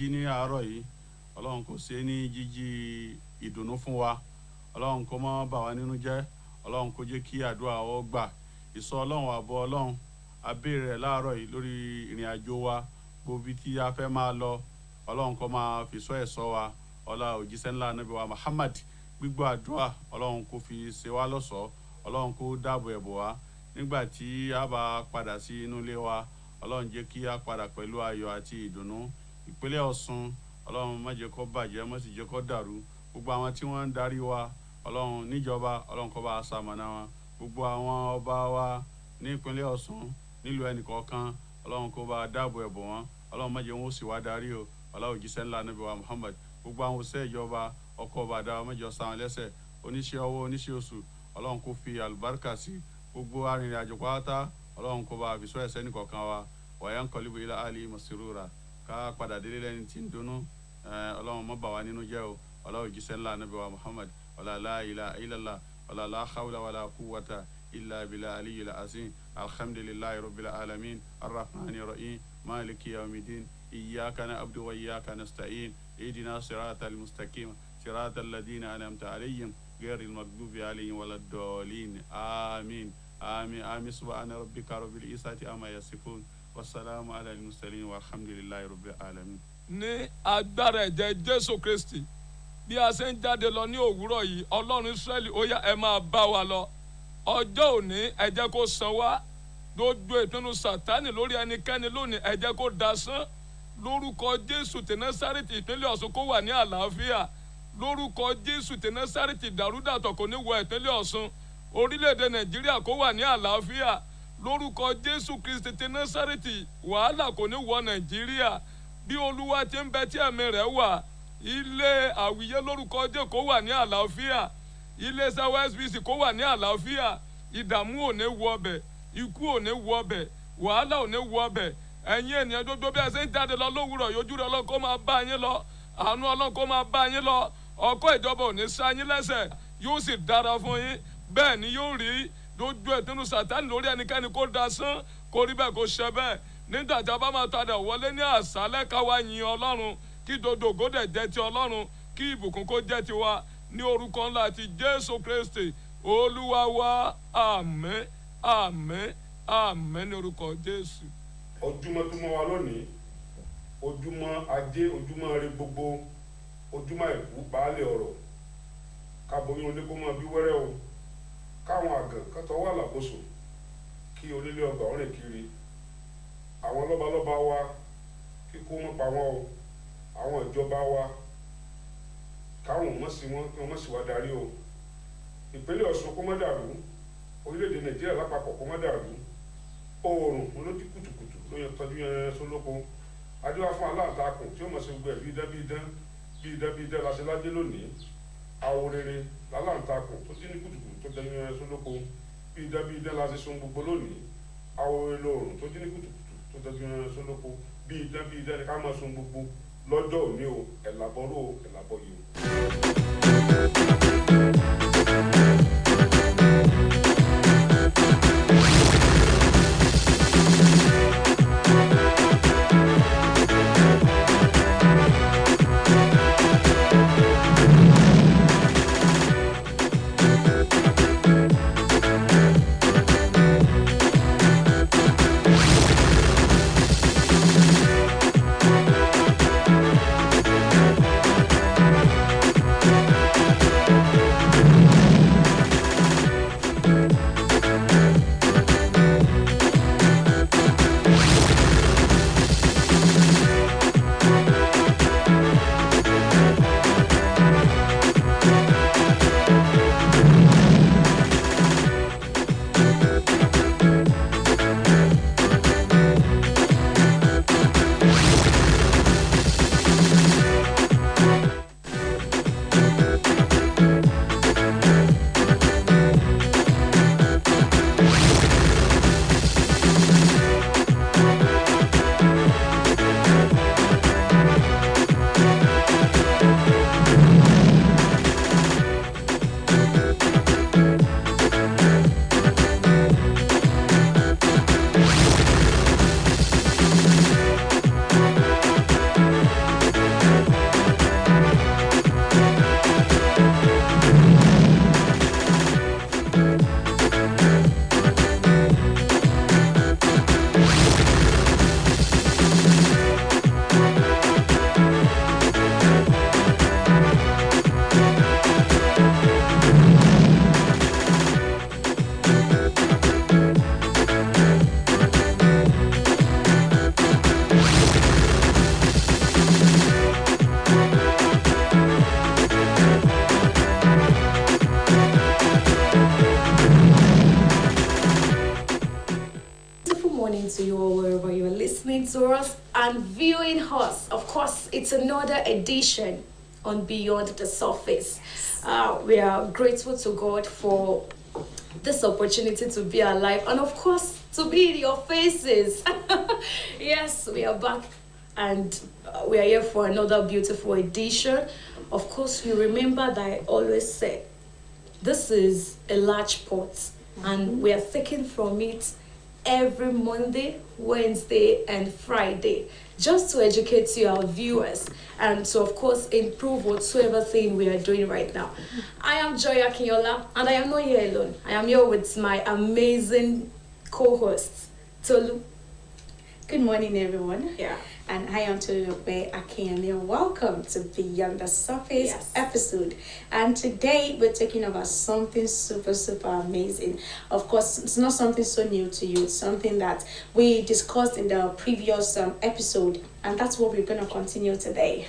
jí ní àárọ̀ yìí ọlọ́run kó ṣe ní jíjí ìdùnnú fún wa ọlọ́run kó má bà wá nínú jẹ́ ọlọ́run kó jẹ́ kí àdúrà ó gbà ìṣọ́ ọlọ́run àbọ̀ ọlọ́run abéèrè rẹ̀ láàárọ̀ yìí lórí ìrìn àjò wa gbogbo tí a fẹ́ máa lọ ọlọ́run kó máa fi ṣọ́ ẹ̀ṣọ́ wa ọlá òjíṣẹ́ ńlá Ànábì wa Muhammad gbígbọ́ àdúrà ọlọ́run kó fi ṣe wá lọ́ṣọ̀ọ́ ọlọ́run kó dáàbò ẹ̀bò wa nígbà tí a bá padà sí inú ilé wa ọlọ́run jẹ́ kí a padà pẹ̀lú ayọ̀ àti ìdùnnú ìpínlẹ̀ Ọ̀ṣun ọlọ́run má jẹ́ kó bàjẹ́ má sì jẹ́ kó dàrú gbogbo àwọn tí wọ́n ń darí wa ọlọ́run níjọba ọlọ́run kó bá ṣamọ̀nà wọn gbogbo àwọn ọba wa ní ìpínlẹ̀ Ọ̀ṣun nílùú ẹnìkọ̀ọ̀kan ọlọ́run kó bá dáàbò ẹ̀bò wọn ọlọ́run má jẹ́ wọn ó sì wá darí o ọlá òjíṣẹ́ ńlá Ànábì wa Muhammad gbogbo àwọn òṣìṣẹ́ ìjọba ọkọ̀ ọ̀bàdà má jẹ́ sáwọn lẹ́sẹ̀ oníṣẹ́ ọwọ́ oníṣẹ́ oṣù ọlọ́run kó fi àlùbáríkà sí gbogbo arìnrìn-àjò pátá ọlọ́run kó bá àbísọ́ ẹ̀sẹ̀ nìkọ̀ọ̀kan wa wàyà ń kọ́líbù ilá àlì masirura ká padà délé lẹ́ni tí ń dunnú ọlọ́run má bà wá nínú jẹ́ o ọlá òjíṣẹ́ ńlá Ànábì wa Muhammad ọlá la ilaha illallah ọlá la hawla wala quwwata إلا بالله العلي العظيم الحمد لله رب العالمين الرحمن الرحيم مالك يوم الدين إياك نعبد وإياك نستعين اهدنا الصراط المستقيم صراط الذين أنعمت عليهم غير المغضوب عليهم ولا الضالين آمين آمين آمين سبحان ربك رب العزة عما يصفون والسلام على المرسلين والحمد لله رب العالمين. ní agbára ẹ̀jẹ̀ Jésù Kristi bí a ṣe ń jáde lọ ní òwúrọ̀ yìí Ọlọ́run Ísírẹ́lì ó yá ẹ máa bá wa lọ ọjọ́ òní ẹ jẹ́ kó san wá gbogbo ìpinnu Sátánì lórí ẹnikẹ́ni lónìí ẹ jẹ́ kó dasán lórúkọ Jésù ti Násárẹ́tì ìpínlẹ̀ Ọ̀ṣun kó wà ní àlàáfíà lórúkọ Jésù ti Násárẹ́tì ìdàrúdàpọ̀ kò ní wọ ìpínlẹ̀ Ọ̀ṣun orílẹ̀-èdè Nàìjíríà kó wà ní àlàáfíà lórúkọ Jésù Kristi ti Násárẹ́tì wàhálà kò ní wọ Nàìjíríà bí Olúwa ti ń bẹ tí ẹ̀mí rẹ̀ wà ilé àwíyé lórúkọ Jésù kó wà ní àlàáfíà iléeṣẹ́ OSBC kó wà ní àlàáfíà ìdààmú ò ní wọ ọbẹ̀ ikú ò ní wọ ọbẹ̀ wàhálà ò ní wọ ọbẹ̀ ẹ̀yin ènìyàn gbogbo bí ẹ ṣe ń jáde lọ lówùúrọ̀ yójú rẹ Ọlọ́run kó máa bá yín lọ àánú Ọlọ́run kó máa bá yín lọ ọkọ̀ ìjọba ò ní sá yín lẹ́sẹ̀ yóò sì dára fún yín bẹ́ẹ̀ ni yóò rí lójú ìpinnu Sátánì lórí ẹnikẹ́ni kó dasán kó rí bẹ́ẹ̀ kó ṣe bẹ́ẹ̀ nígbà tí a bá máa padà wọlé ní àṣálẹ́ káwa yin Ọlọ́run kí dodo ògódẹ̀ jẹ́ ti Ọlọ́run kí ìbùkún kó jẹ́ tiwa ní orúkọ ńlá ti Jésù Kristi Olúwa wa àmín àmín àmín ní orúkọ Jésù. ojúmọ́ tó mọ́ wa lónìí ojúmọ́ ajé ojúmọ́ ire gbogbo ojúmọ́ ìkú baálé ọ̀rọ̀ káboyún olé kó máa bí wẹ́rẹ́ o káwọn àgàn kátó wà lákòóso kí onílé ọgbà ọ̀rìn kiri àwọn lọ́balọ́ba wa kíkó wọn pa wọn o àwọn ìjọba wa káwọn mọ̀ sí wọn kí wọ́n mọ̀ sí wa darí o ìpínlẹ̀ Ọ̀ṣun kó má dàrú orílẹ̀-èdè Nàìjíríà lápapọ̀ kó má dàrú oòrùn olójú kùtùkùtù ló yẹ tọ́jú yẹn sólóko adéwà fún aláǹtakùn tí ó mọ̀ sí gbogbo ẹ̀ bí idán láṣẹ ládé lónìí àwọ̀ rere láláǹtakùn tó dín ní kùtùkùtù tó tẹ́jú yẹn sólóko bí idán láṣẹ sun gbogbo lónìí àwọ̀ rere lóòrùn tó dín ní kùtùkùtù tó tẹ́jú yẹn sólóko bí idán ní ká máa sun gbogbo lọ́jọ́ òní o ẹ̀làbọ̀rọ̀ o ẹ̀làbọ̀ yìí o. and viewing us. Of course, it's another edition on Beyond the Surface. We are grateful to God for this opportunity to be alive and, of course, to be in your faces. Yes, we are back and we are here for another beautiful edition. Of course, you remember that I always say this is a large pot and we are taking from it every Monday, Wednesday, and Friday, just to educate you, our viewers, and to, of course, improve whatsoever thing we are doing right now. I am Joy Akinyola, and I am not here alone. I am here with my amazing co-host, Tolu. Good morning, everyone. Yeah. And I am Tolulope Akinyele. Welcome to Beyond the Surface episode. And today we're talking about something super, super amazing. Of course, it's not something so new to you. It's something that we discussed in the previous episode. And that's what we're going to continue today.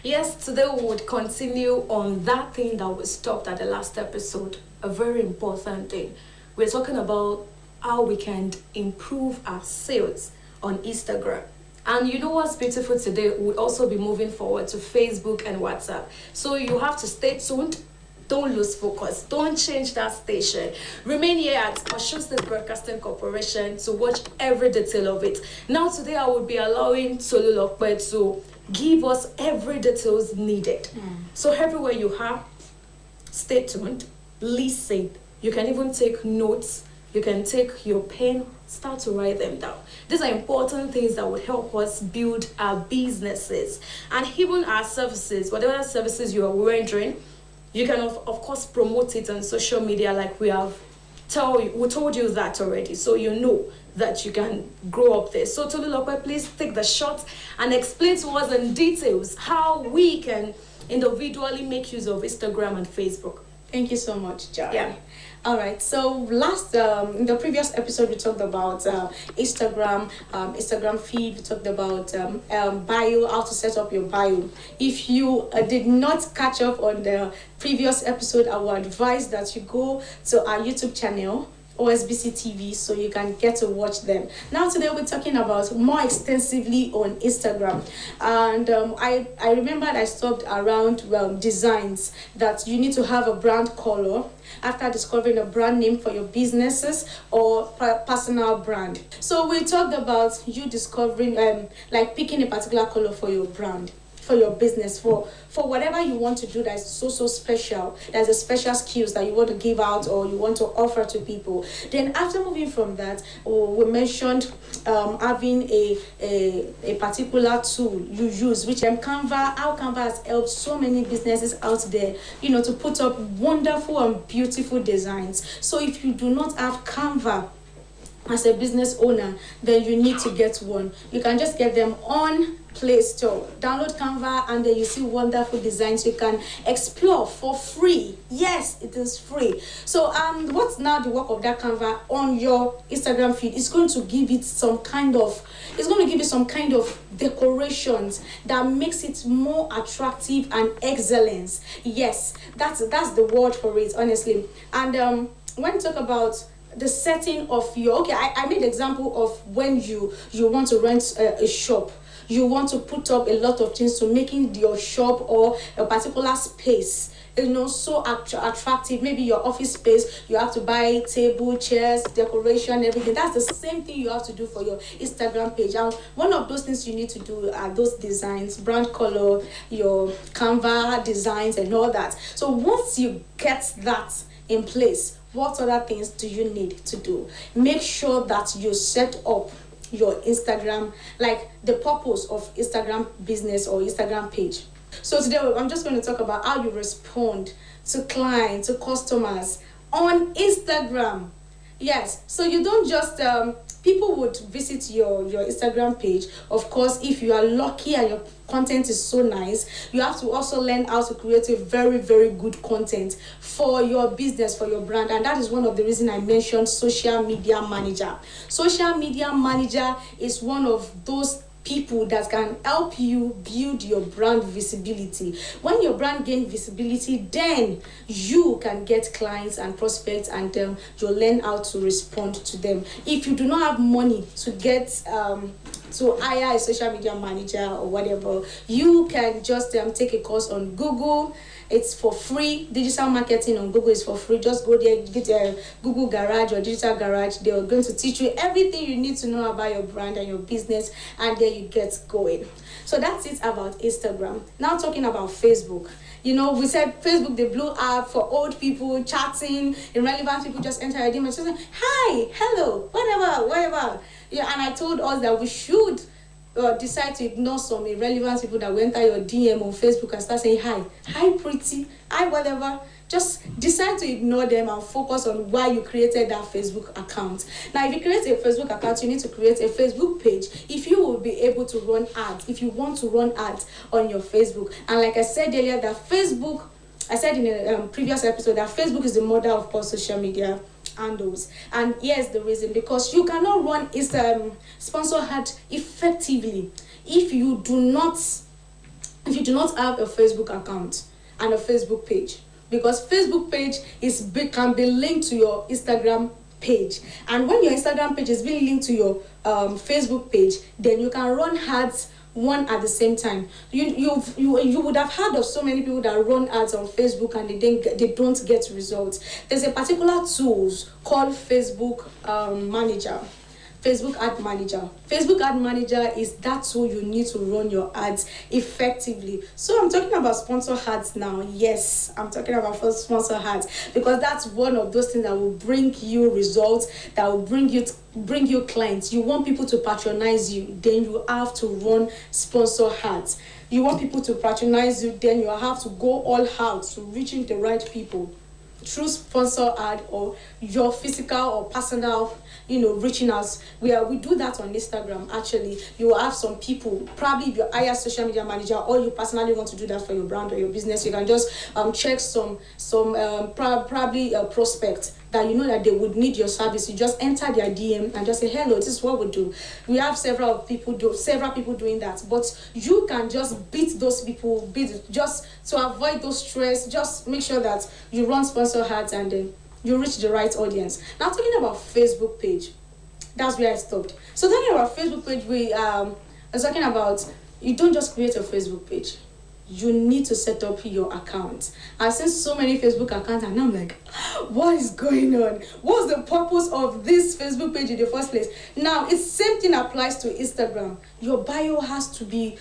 Yes, today we would continue on that thing that we stopped at the last episode. A very important thing. We're talking about how we can improve our sales on Instagram. And you know what's beautiful today? We'll also be moving forward to Facebook and WhatsApp. So you have to stay tuned. Don't lose focus. Don't change that station. Remain here at Osun State Broadcasting Corporation to watch every detail of it. Now today I will be allowing Tolulope to give us every details needed. So everywhere you are, stay tuned, listen. You can even take notes. You can take your pen, start to write them down. These are important things that would help us build our businesses and even our services. Whatever services you are rendering, you can of course promote it on social media like we told you that already. So you know that you can grow up there. So Tolulope, please take the shot and explain to us in details how we can individually make use of Instagram and Facebook. Thank you so much, Joy. Yeah. All right. So in the previous episode, we talked about Instagram feed. We talked about bio, how to set up your bio. If you did not catch up on the previous episode, I would advise that you go to our YouTube channel, OSBC TV, so you can get to watch them. Now today we're talking about more extensively on Instagram, and I remember I stopped around designs, that you need to have a brand color after discovering a brand name for your businesses or personal brand. So we talked about you discovering like picking a particular color for your brand, for your business, for whatever you want to do that is so special. There's a special skills that you want to give out or you want to offer to people. Then after moving from that, we mentioned having a particular tool you use, which Canva. How Canva has helped so many businesses out there, to put up wonderful and beautiful designs. So if you do not have Canva as a business owner, then you need to get one. You can just get them on Play Store. Download Canva and then you see wonderful designs you can explore for free. Yes, it is free. So what's now the work of that Canva on your Instagram feed? It's going to give it some kind of decorations that makes it more attractive and excellence. Yes, that's the word for it, honestly. And when you talk about the setting of your, I made example of when you want to rent a shop. You want to put up a lot of things to making your shop or a particular space so attractive. Maybe your office space, you have to buy table, chairs, decoration, everything. That's the same thing you have to do for your Instagram page. And one of those things you need to do are those designs, brand color, your Canva designs and all that. So once you get that in place, what other things do you need to do? Make sure that you set up your Instagram, like the purpose of Instagram business or Instagram page. So today I'm just going to talk about how you respond to clients, to customers on Instagram. Yes, so you don't just people would visit your Instagram page. Of course, if you are lucky and your content is so nice, you have to also learn how to create a very, very good content for your business, for your brand. And that is one of the reasons I mentioned social media manager. Social media manager is one of those people that can help you build your brand visibility. When your brand gains visibility, then you can get clients and prospects, and you'll learn how to respond to them. If you do not have money to get to hire a social media manager or whatever, you can just take a course on Google. It's for free. Digital marketing on Google is for free. Just go there, get a Google Garage or Digital Garage. They are going to teach you everything you need to know about your brand and your business, and then you get going. So that's it about Instagram. Now talking about Facebook. You know, we said Facebook, they blew up for old people, chatting, irrelevant people just enter your DM and say, hi, hello, whatever. Yeah, and I told us that we should decide to ignore some irrelevant people that will enter your DM on Facebook and start saying, hi pretty, hi whatever. Just decide to ignore them and focus on why you created that Facebook account. Now, if you create a Facebook account, you need to create a Facebook page if you will be able to run ads, if you want to run ads on your Facebook. And like I said earlier, that Facebook, I said in a previous episode, that Facebook is the mother of all social media handles. And here's the reason: because you cannot run sponsor ad effectively if you do not have a Facebook account and a Facebook page. Because Facebook page can be linked to your Instagram page, and when your Instagram page is being linked to your Facebook page, then you can run ads one at the same time. You would have heard of so many people that run ads on Facebook and they don't get results. There's a particular tools called Facebook Manager. Facebook Ad Manager. Facebook Ad Manager is that tool you need to run your ads effectively. So I'm talking about sponsor ads now. Yes, I'm talking about sponsor ads, because that's one of those things that will bring you results, that will bring you clients. You want people to patronize you, then you have to run sponsor ads. You want people to patronize you, then you have to go all out to reaching the right people through sponsor ad or your physical or personal, reaching us. We do that on Instagram. Actually, you will have some people, probably if you hire a social media manager or you personally want to do that for your brand or your business, you can just check some probably a prospect that you know that they would need your service. You just enter their DM and just say, hello, this is what we do. We have several people doing that, but you can just beat those people, just to avoid those stress. Just make sure that you run sponsor ads and then you reach the right audience. Now talking about Facebook page, that's where I stopped. So talking about Facebook page, we are talking about, you don't just create a Facebook page. You need to set up your account. I've seen so many Facebook accounts and I'm like, what is going on? What's the purpose of this Facebook page in the first place? Now, it's same thing applies to Instagram. Your bio has to be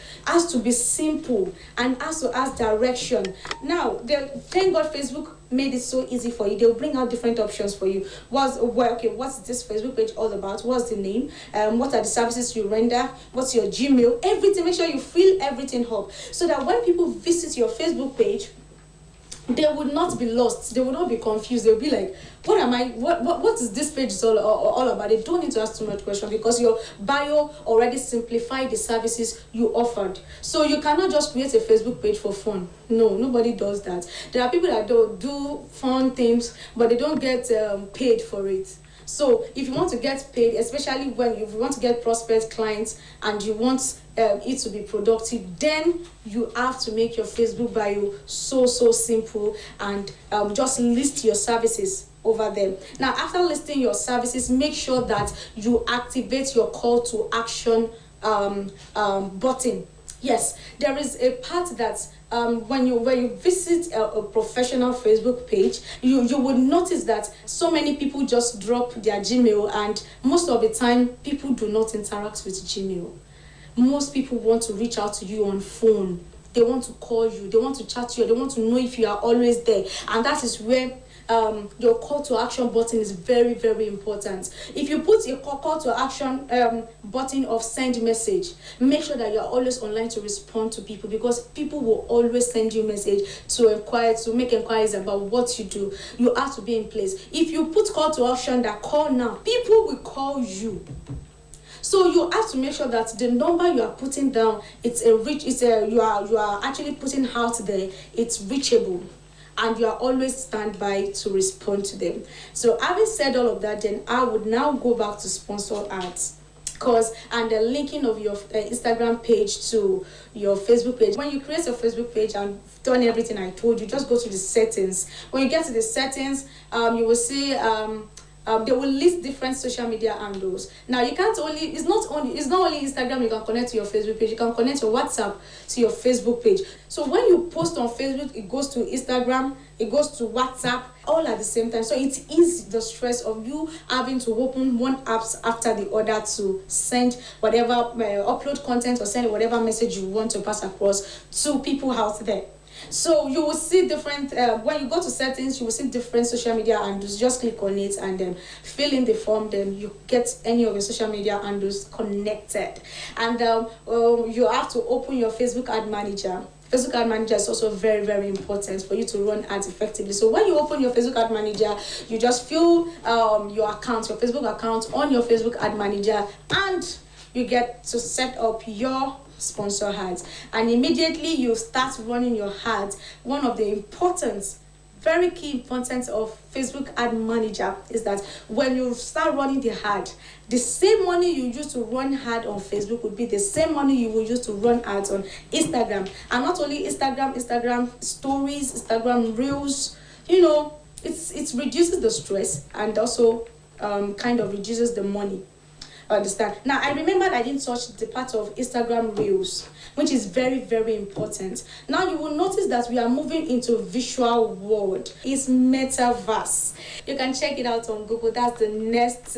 simple and has to ask direction. Now, thank God Facebook made it so easy for you. They'll bring out different options for you. What's this Facebook page all about? What's the name? What are the services you render? What's your Gmail? Everything. Make sure you fill everything up so that when people visit your Facebook page, they would not be lost. They would not be confused. They'll be like, what is this page all about? They don't need to ask too much questions because your bio already simplified the services you offered. So you cannot just create a Facebook page for fun. No, nobody does that. There are people that do fun things, but they don't get paid for it. So if you want to get paid, especially if you want to get prospect clients and you want it to be productive, then you have to make your Facebook bio so simple and just list your services over there. Now, after listing your services, make sure that you activate your call to action button. Yes, there is a part that when you visit a professional Facebook page, you would notice that so many people just drop their Gmail, and most of the time people do not interact with Gmail. Most people want to reach out to you on phone. They want to call you, they want to chat to you, they want to know if you are always there, and that is where your call to action button is very, very important. If you put a call to action button of send message, make sure that you are always online to respond to people, because people will always send you message to make inquiries about what you do. You have to be in place. If you put call to action that call now, people will call you. So you have to make sure that the number you are putting down, you are actually putting out there, it's reachable, and you are always standby to respond to them. So having said all of that, then I would now go back to sponsored ads. And the linking of your Instagram page to your Facebook page. When you create your Facebook page and done everything I told you, just go to the settings. When you get to the settings, you will see they will list different social media handles. Now you can't only, it's not only Instagram you can connect to your Facebook page, you can connect your WhatsApp to your Facebook page. So when you post on Facebook, it goes to Instagram, it goes to WhatsApp, all at the same time. So it eases the stress of you having to open one apps after the other to send whatever, upload content or send whatever message you want to pass across to people out there. So you will see different, when you go to settings, you will see different social media handles. Just click on it and then fill in the form, then you get any of your social media handles connected. And you have to open your Facebook ad manager. Facebook ad manager is also very, very important for you to run ads effectively. So when you open your Facebook ad manager, you just fill your account, your Facebook account on your Facebook ad manager, and you get to set up your sponsor ads, and immediately you start running your ads. One of the very key importance of Facebook ad manager is that when you start running the ad, the same money you use to run ad on Facebook would be the same money you will use to run ads on Instagram. And not only Instagram stories, Instagram reels, you know, it reduces the stress and also kind of reduces the money. Understand? Now I remembered I didn't touch the part of Instagram reels, which is very, very important. Now you will notice that we are moving into visual world. It's metaverse. You can check it out on Google. That's the next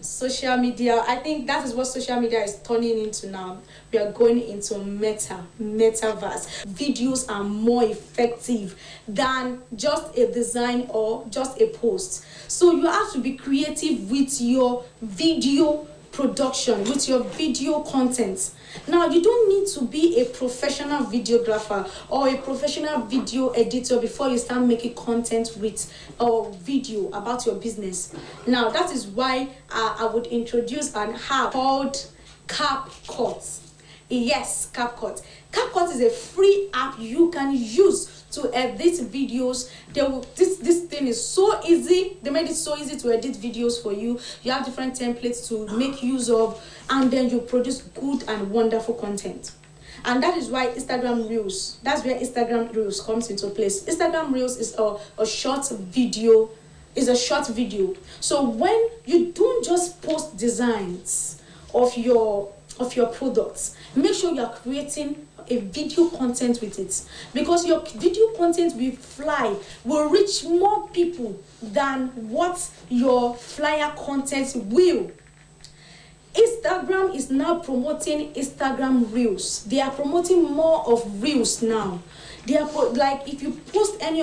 social media. I think that is what social media is turning into now. We are going into metaverse. Videos are more effective than just a design or just a post. So you have to be creative with your video production, with your video content. Now you don't need to be a professional videographer or a professional video editor before you start making content with or video about your business. Now that is why I would introduce an app called CapCut. Yes, CapCut. CapCut is a free app you can use to edit videos. This thing is so easy. They made it so easy to edit videos for you. You have different templates to make use of, and then you produce good and wonderful content. And that is why Instagram Reels, that's where Instagram Reels comes into place. Instagram Reels is a short video, So when you don't just post designs of your products, make sure you are creating a video content with it, because your video content will reach more people than what your flyer content will. Instagram is now promoting Instagram Reels. They are promoting more of Reels now. They are like, if you post any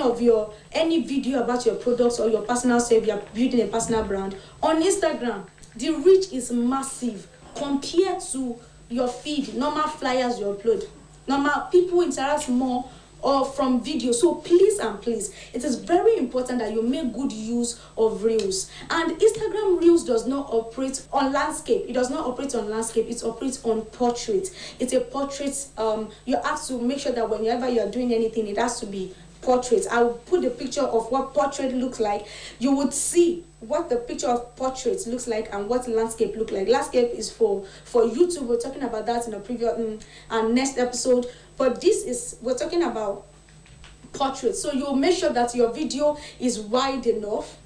video about your products or your personal self, you are building a personal brand on Instagram, the reach is massive compared to your feed, normal flyers you upload. Normal people interact more or from video. So please and please, it is very important that you make good use of Reels. And Instagram Reels does not operate on landscape. It does not operate on landscape. It operates on portrait. It's a portrait. You have to make sure that whenever you are doing anything, it has to be portrait. I will put the picture of what portrait looks like. You would see what the picture of portrait looks like and what landscape look like. Landscape is for YouTube. We're talking about that in a previous and next episode. But we're talking about portrait. So you'll make sure that your video is wide enough,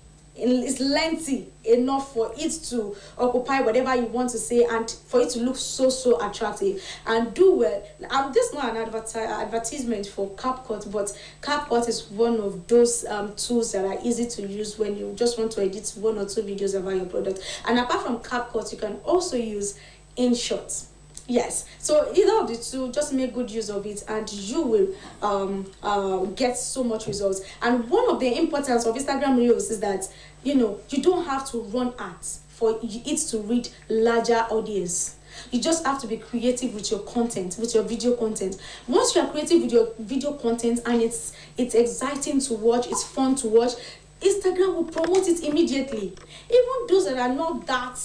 it's lengthy enough for it to occupy whatever you want to say and for it to look so attractive and do well. This is not an advertisement for CapCut, but CapCut is one of those tools that are easy to use when you just want to edit 1 or 2 videos about your product. And apart from CapCut, you can also use InShot. Yes, so either of the two, just make good use of it and you will get so much results. And one of the importance of Instagram Reels is that, you don't have to run ads for it to reach larger audience. You just have to be creative with your content, with your video content. Once you are creative with your video content and it's exciting to watch, it's fun to watch, Instagram will promote it immediately. Even those that are not that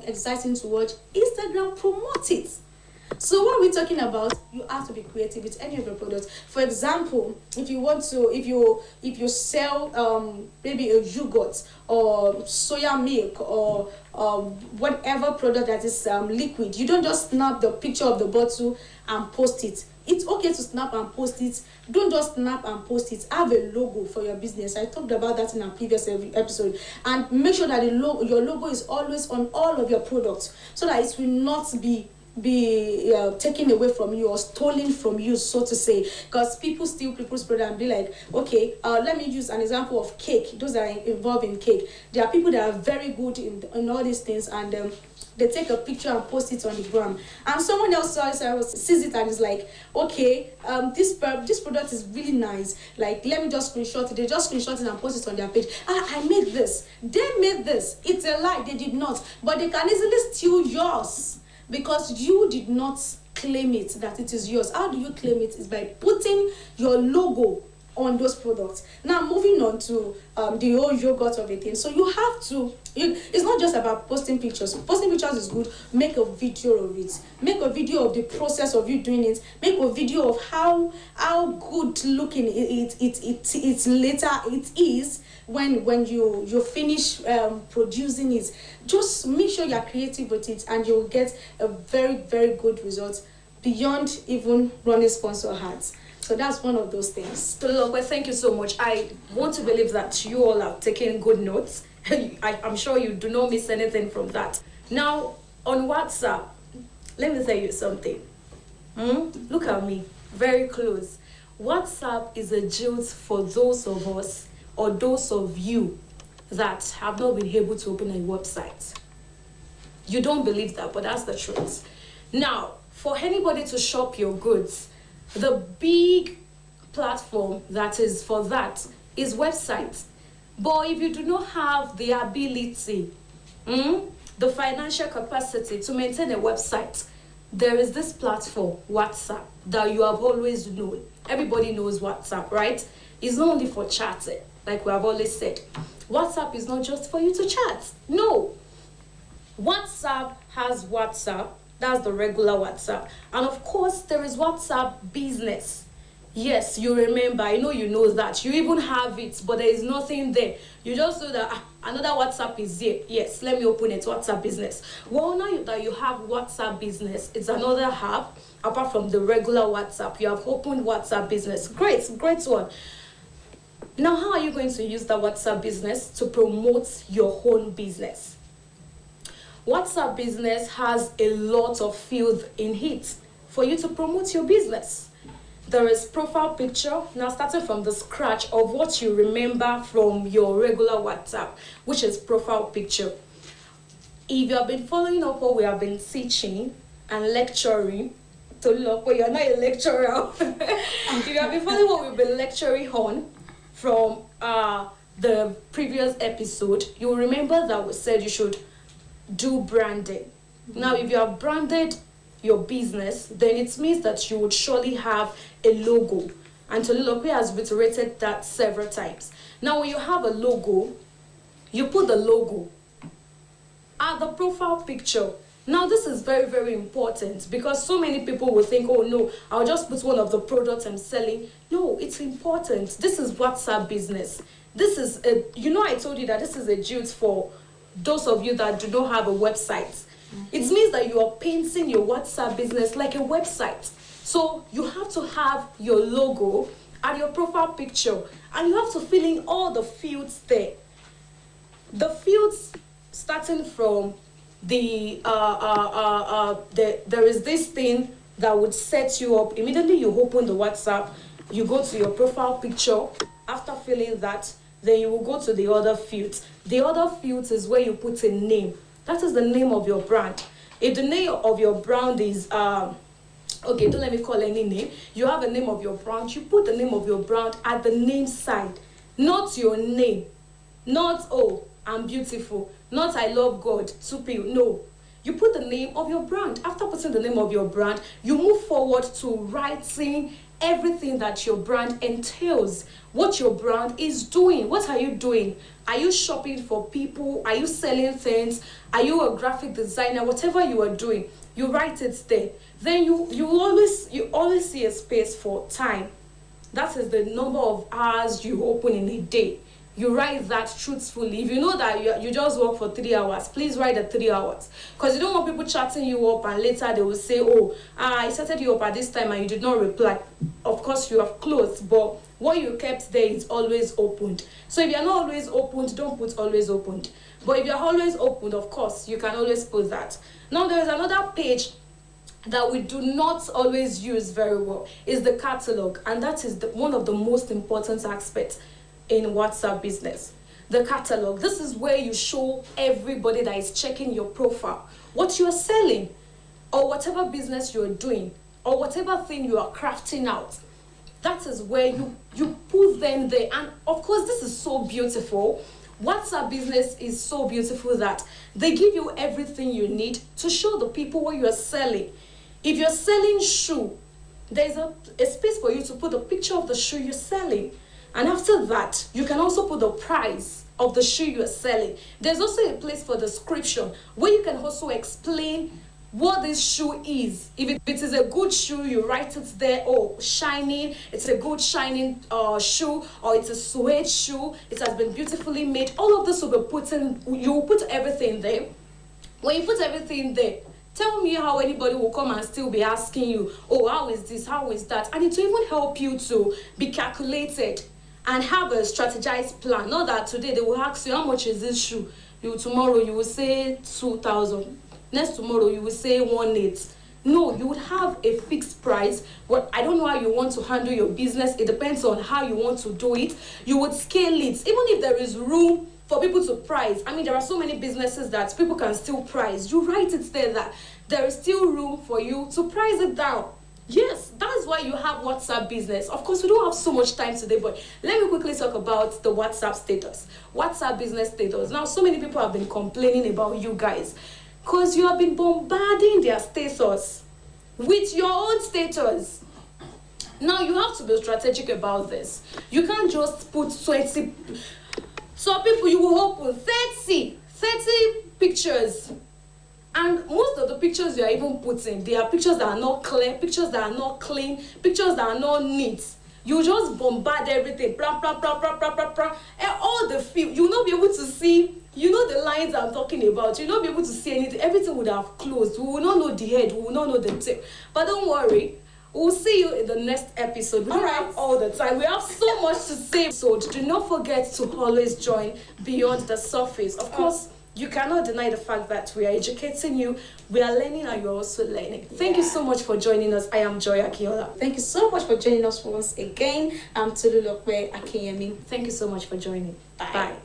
exciting to watch, Instagram promotes it. So what are we talking about? You have to be creative with any of your products. For example, if you sell maybe a yogurt or soya milk or whatever product that is liquid, you don't just snap the picture of the bottle and post it. it's okay to snap and post it. Don't just snap and post it. Have a logo for your business. I talked about that in a previous episode. And make sure that your logo is always on all of your products, so that it will not be taken away from you or stolen from you, so to say. Because people steal people's product and be like, okay, let me use an example of cake. Those that are involved in cake, there are people that are very good in all these things, and they take a picture and post it on the gram, and someone else sees it and is like, okay, this product is really nice, like, let me just screenshot it. They just screenshot it and post it on their page. I made this, they made this. It's a lie, they did not, but they can easily steal yours because you did not claim it, that it is yours. How do you claim it? Is by putting your logo on those products. Now, moving on to the whole yogurt of a thing. So you have to, it's not just about posting pictures. Posting pictures is good. Make a video of it. Make a video of the process of you doing it. Make a video of how good looking it later it is when you finish producing it. Just make sure you're creative with it, and you'll get a very, very good result beyond even running sponsor ads. So that's one of those things. Tolulope, thank you so much. I want to believe that you all have taken good notes. I'm sure you do not miss anything from that. Now, on WhatsApp, let me tell you something. Look at me, very close. WhatsApp is a jolt for those of us or those of you that have not been able to open a website. You don't believe that, but that's the truth. Now, for anybody to shop your goods, the big platform that is for that is websites. But if you do not have the ability, the financial capacity to maintain a website, there is this platform, WhatsApp, that you have always known. Everybody knows WhatsApp, right? It's not only for chatting, like we have always said. WhatsApp is not just for you to chat. No. WhatsApp has WhatsApp. That's the regular WhatsApp. And of course, there is WhatsApp Business. Yes, you remember. I know you know that. You even have it, but there is nothing there. You just know that another WhatsApp is here. Yes, let me open it. WhatsApp Business. Well, now that you have WhatsApp Business, it's another app apart from the regular WhatsApp. You have opened WhatsApp Business. Great, great one. Now, how are you going to use the WhatsApp Business to promote your own business? WhatsApp Business has a lot of fields in it for you to promote your business. There is profile picture, now starting from the scratch of what you remember from your regular WhatsApp, which is profile picture. If you have been following up what we have been teaching and lecturing, to look, well, you're not a lecturer. If you have been following what we've been lecturing on from the previous episode, you'll remember that we said you should do branding. Now, if you have branded your business, then it means that you would surely have a logo. And Tolulope has reiterated that several times. Now, when you have a logo, you put the logo at the profile picture. Now, this is very, very important because so many people will think, oh no, I'll just put one of the products I'm selling. No, it's important. This is WhatsApp Business. This is I told you that this is a jolt for those of you that do not have a website. It means that you are painting your WhatsApp business like a website. So you have to have your logo and your profile picture, and you have to fill in all the fields there. The fields starting from there is this thing that would set you up. Immediately you open the WhatsApp, you go to your profile picture. After filling that, then you will go to the other fields. The other fields is where you put a name. That is the name of your brand. If the name of your brand is, okay, don't let me call any name. You have a name of your brand. You put the name of your brand at the name side. Not your name. Not, oh, I'm beautiful. Not, I love God. Super. No. You put the name of your brand. After putting the name of your brand, you move forward to writing everything that your brand entails. What your brand is doing. What are you doing? Are you shopping for people? Are you selling things? Are you a graphic designer? Whatever you are doing, you write it there. Then you always see a space for time. That is the number of hours you open in a day. you write that truthfully. If you know that you just work for 3 hours, please write the 3 hours, because you don't want people chatting you up and later they will say, oh, I started you up at this time and you did not reply. Of course you have closed, but what you kept there is always opened. So if you're not always opened, don't put always opened. But if you're always opened, of course you can always put that. Now there is another page that we do not always use very well, is the catalog, and that is one of the most important aspects in WhatsApp business. The catalog. This is where you show everybody that is checking your profile what you're selling, or whatever business you're doing, or whatever thing you are crafting out. That is where you put them there. And of course, this is so beautiful. WhatsApp business is so beautiful that they give you everything you need to show the people what you're selling. If you're selling shoe, there's a space for you to put a picture of the shoe you're selling. And after that, you can also put the price of the shoe you're selling. There's also a place for description where you can also explain what this shoe is. If it is a good shoe, you write it there. Oh, shining, it's a good shining shoe, or it's a suede shoe, it has been beautifully made. All of this will be put in, you will put everything there. When you put everything there, tell me how anybody will come and still be asking you, oh, how is this, how is that? And it will even help you to be calculated and have a strategized plan. Not that today they will ask you, how much is this shoe? Tomorrow you will say 2,000. Next tomorrow you will say 1,800. No, you would have a fixed price. But I don't know how you want to handle your business. It depends on how you want to do it. You would scale it. Even if there is room for people to price. I mean, there are so many businesses that people can still price. You write it there that there is still room for you to price it down. Yes, that's why you have WhatsApp business. Of course, we don't have so much time today, but let me quickly talk about the WhatsApp status. WhatsApp business status. Now, so many people have been complaining about you guys because you have been bombarding their status with your own status. Now, you have to be strategic about this. You can't just put 20... So people, you will open 30 pictures. And most of the pictures you are even putting, they are pictures that are not clear, pictures that are not clean, pictures that are not neat. You just bombard everything, blah, blah, blah, blah, blah, blah, blah. And all the feel, you will not be able to see, you know the lines I'm talking about, you will not be able to see anything. Everything would have closed. We will not know the head, we will not know the tail. But don't worry, we'll see you in the next episode. We don't have all the time. We have so much to say. So do not forget to always join Beyond the Surface. Of course, you cannot deny the fact that we are educating you, we are learning, and you're also learning. Thank you so much for joining us. I am Joy Akiola. Thank you so much for joining us once again. I'm Tululokwe Akinyemi. Thank you so much for joining. Bye. Bye.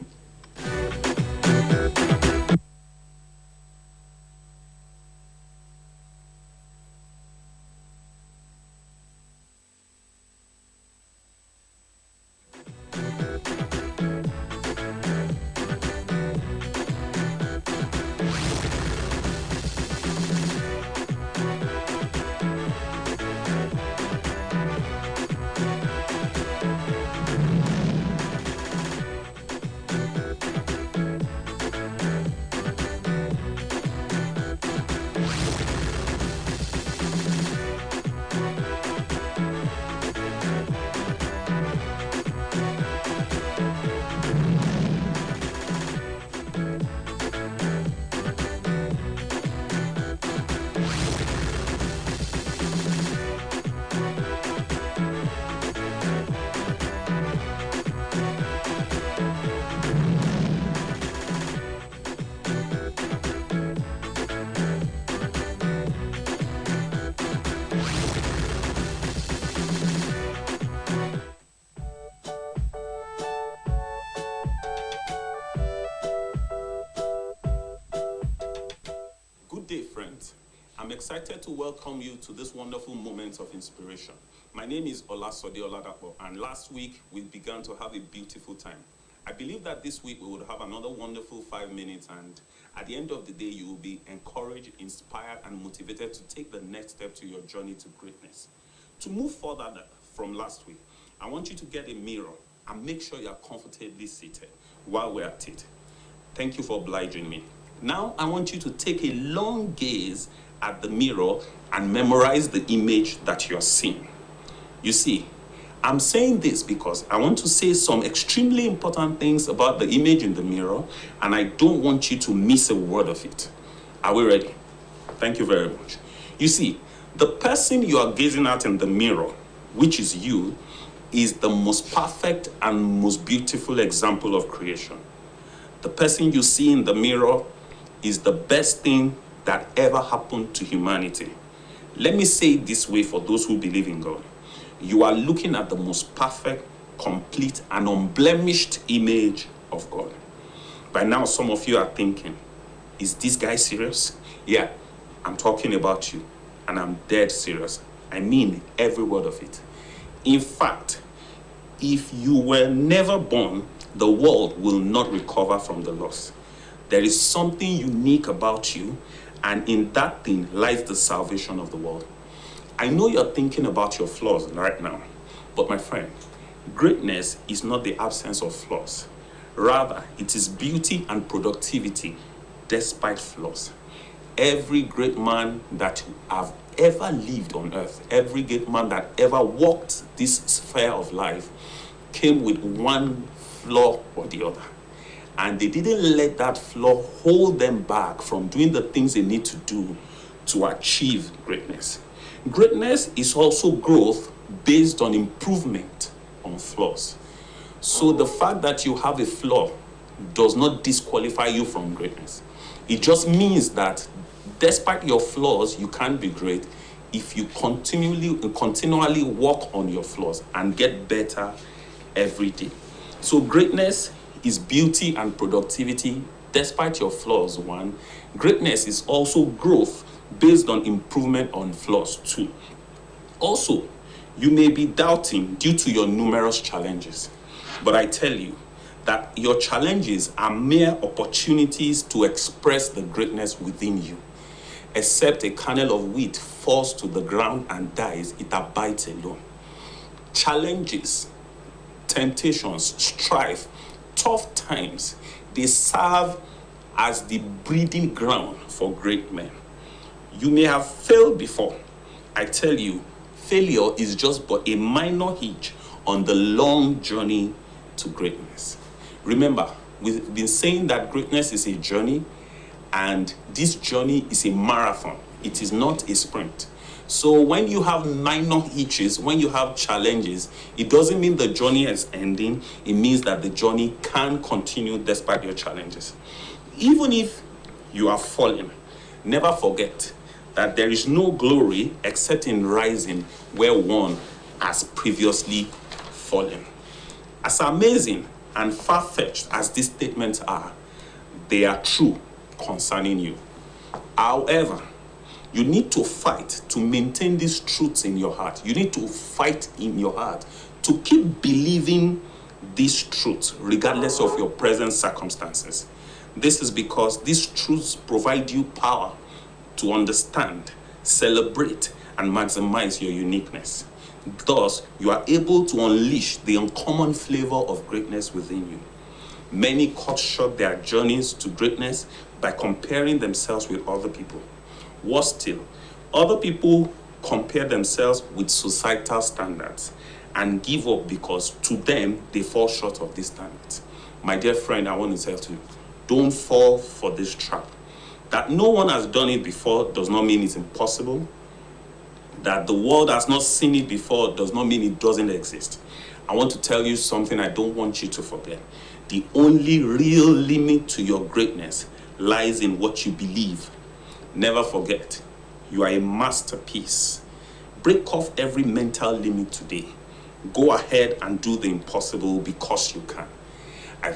I'm excited to welcome you to this wonderful moment of inspiration. My name is Olasode Oladapo, and last week we began to have a beautiful time. I believe that this week we would have another wonderful 5 minutes, and at the end of the day you will be encouraged, inspired, and motivated to take the next step to your journey to greatness. To move further from last week, I want you to get a mirror and make sure you are comfortably seated while we're at it. Thank you for obliging me. Now I want you to take a long gaze at the mirror and memorize the image that you're seeing. You see, I'm saying this because I want to say some extremely important things about the image in the mirror, and I don't want you to miss a word of it. Are we ready? Thank you very much. You see, the person you are gazing at in the mirror, which is you, is the most perfect and most beautiful example of creation. The person you see in the mirror is the best thing that ever happened to humanity. Let me say it this way for those who believe in God. You are looking at the most perfect, complete, and unblemished image of God. By now, some of you are thinking, is this guy serious? Yeah, I'm talking about you, and I'm dead serious. I mean every word of it. In fact, if you were never born, the world will not recover from the loss. There is something unique about you, and in that thing lies the salvation of the world. I know you're thinking about your flaws right now, but my friend, greatness is not the absence of flaws. Rather, it is beauty and productivity despite flaws. Every great man that have ever lived on earth, every great man that ever walked this sphere of life came with one flaw or the other. And they didn't let that flaw hold them back from doing the things they need to do to achieve greatness. Greatness is also growth based on improvement on flaws. So the fact that you have a flaw does not disqualify you from greatness. It just means that despite your flaws, you can be great if you continually work on your flaws and get better every day. So greatness is beauty and productivity despite your flaws, one. Greatness is also growth based on improvement on flaws, two. Also, you may be doubting due to your numerous challenges, but I tell you that your challenges are mere opportunities to express the greatness within you. Except a kernel of wheat falls to the ground and dies, it abides alone. Challenges, temptations, strife, tough times, they serve as the breeding ground for great men. You may have failed before. I tell you, failure is just but a minor hitch on the long journey to greatness. Remember, we've been saying that greatness is a journey, and this journey is a marathon. It is not a sprint. So when you have minor hitches, when you have challenges, it doesn't mean the journey is ending. It means that the journey can continue despite your challenges. Even if you are falling, never forget that there is no glory except in rising where one has previously fallen. As amazing and far-fetched as these statements are, they are true concerning you. However, you need to fight to maintain these truths in your heart. You need to fight in your heart to keep believing these truths regardless of your present circumstances. This is because these truths provide you power to understand, celebrate, and maximize your uniqueness. Thus, you are able to unleash the uncommon flavor of greatness within you. Many cut short their journeys to greatness by comparing themselves with other people. Worse still, other people compare themselves with societal standards and give up because to them, they fall short of these standards. My dear friend, I want to tell you, don't fall for this trap. That no one has done it before does not mean it's impossible. That the world has not seen it before does not mean it doesn't exist. I want to tell you something I don't want you to forget. The only real limit to your greatness lies in what you believe. Never forget, you are a masterpiece. Break off every mental limit today. Go ahead and do the impossible because you can.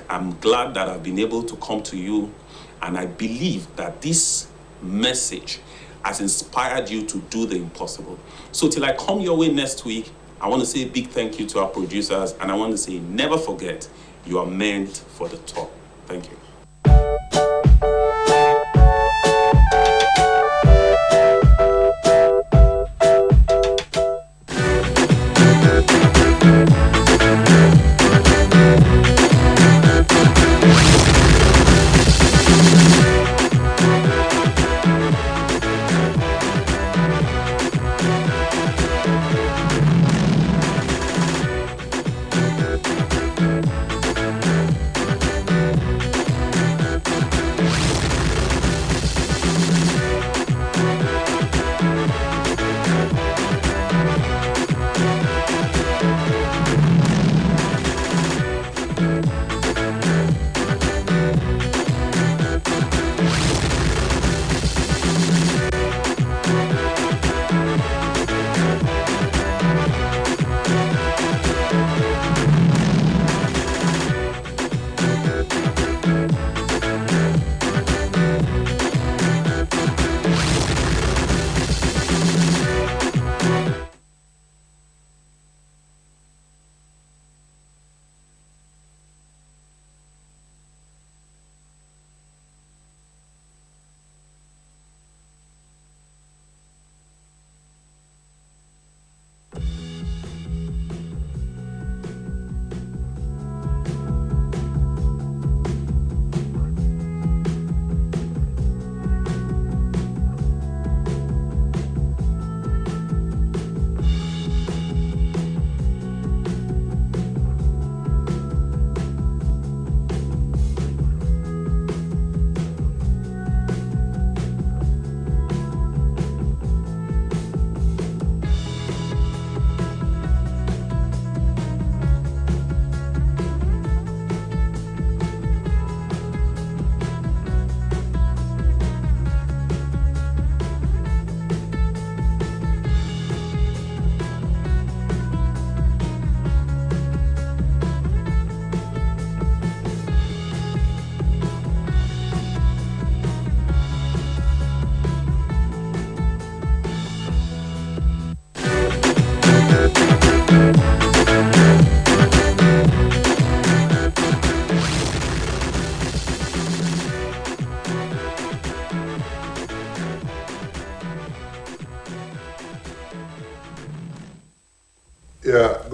I'm glad that I've been able to come to you, and I believe that this message has inspired you to do the impossible. So till I come your way next week, I want to say a big thank you to our producers, and I want to say never forget, you are meant for the top. Thank you.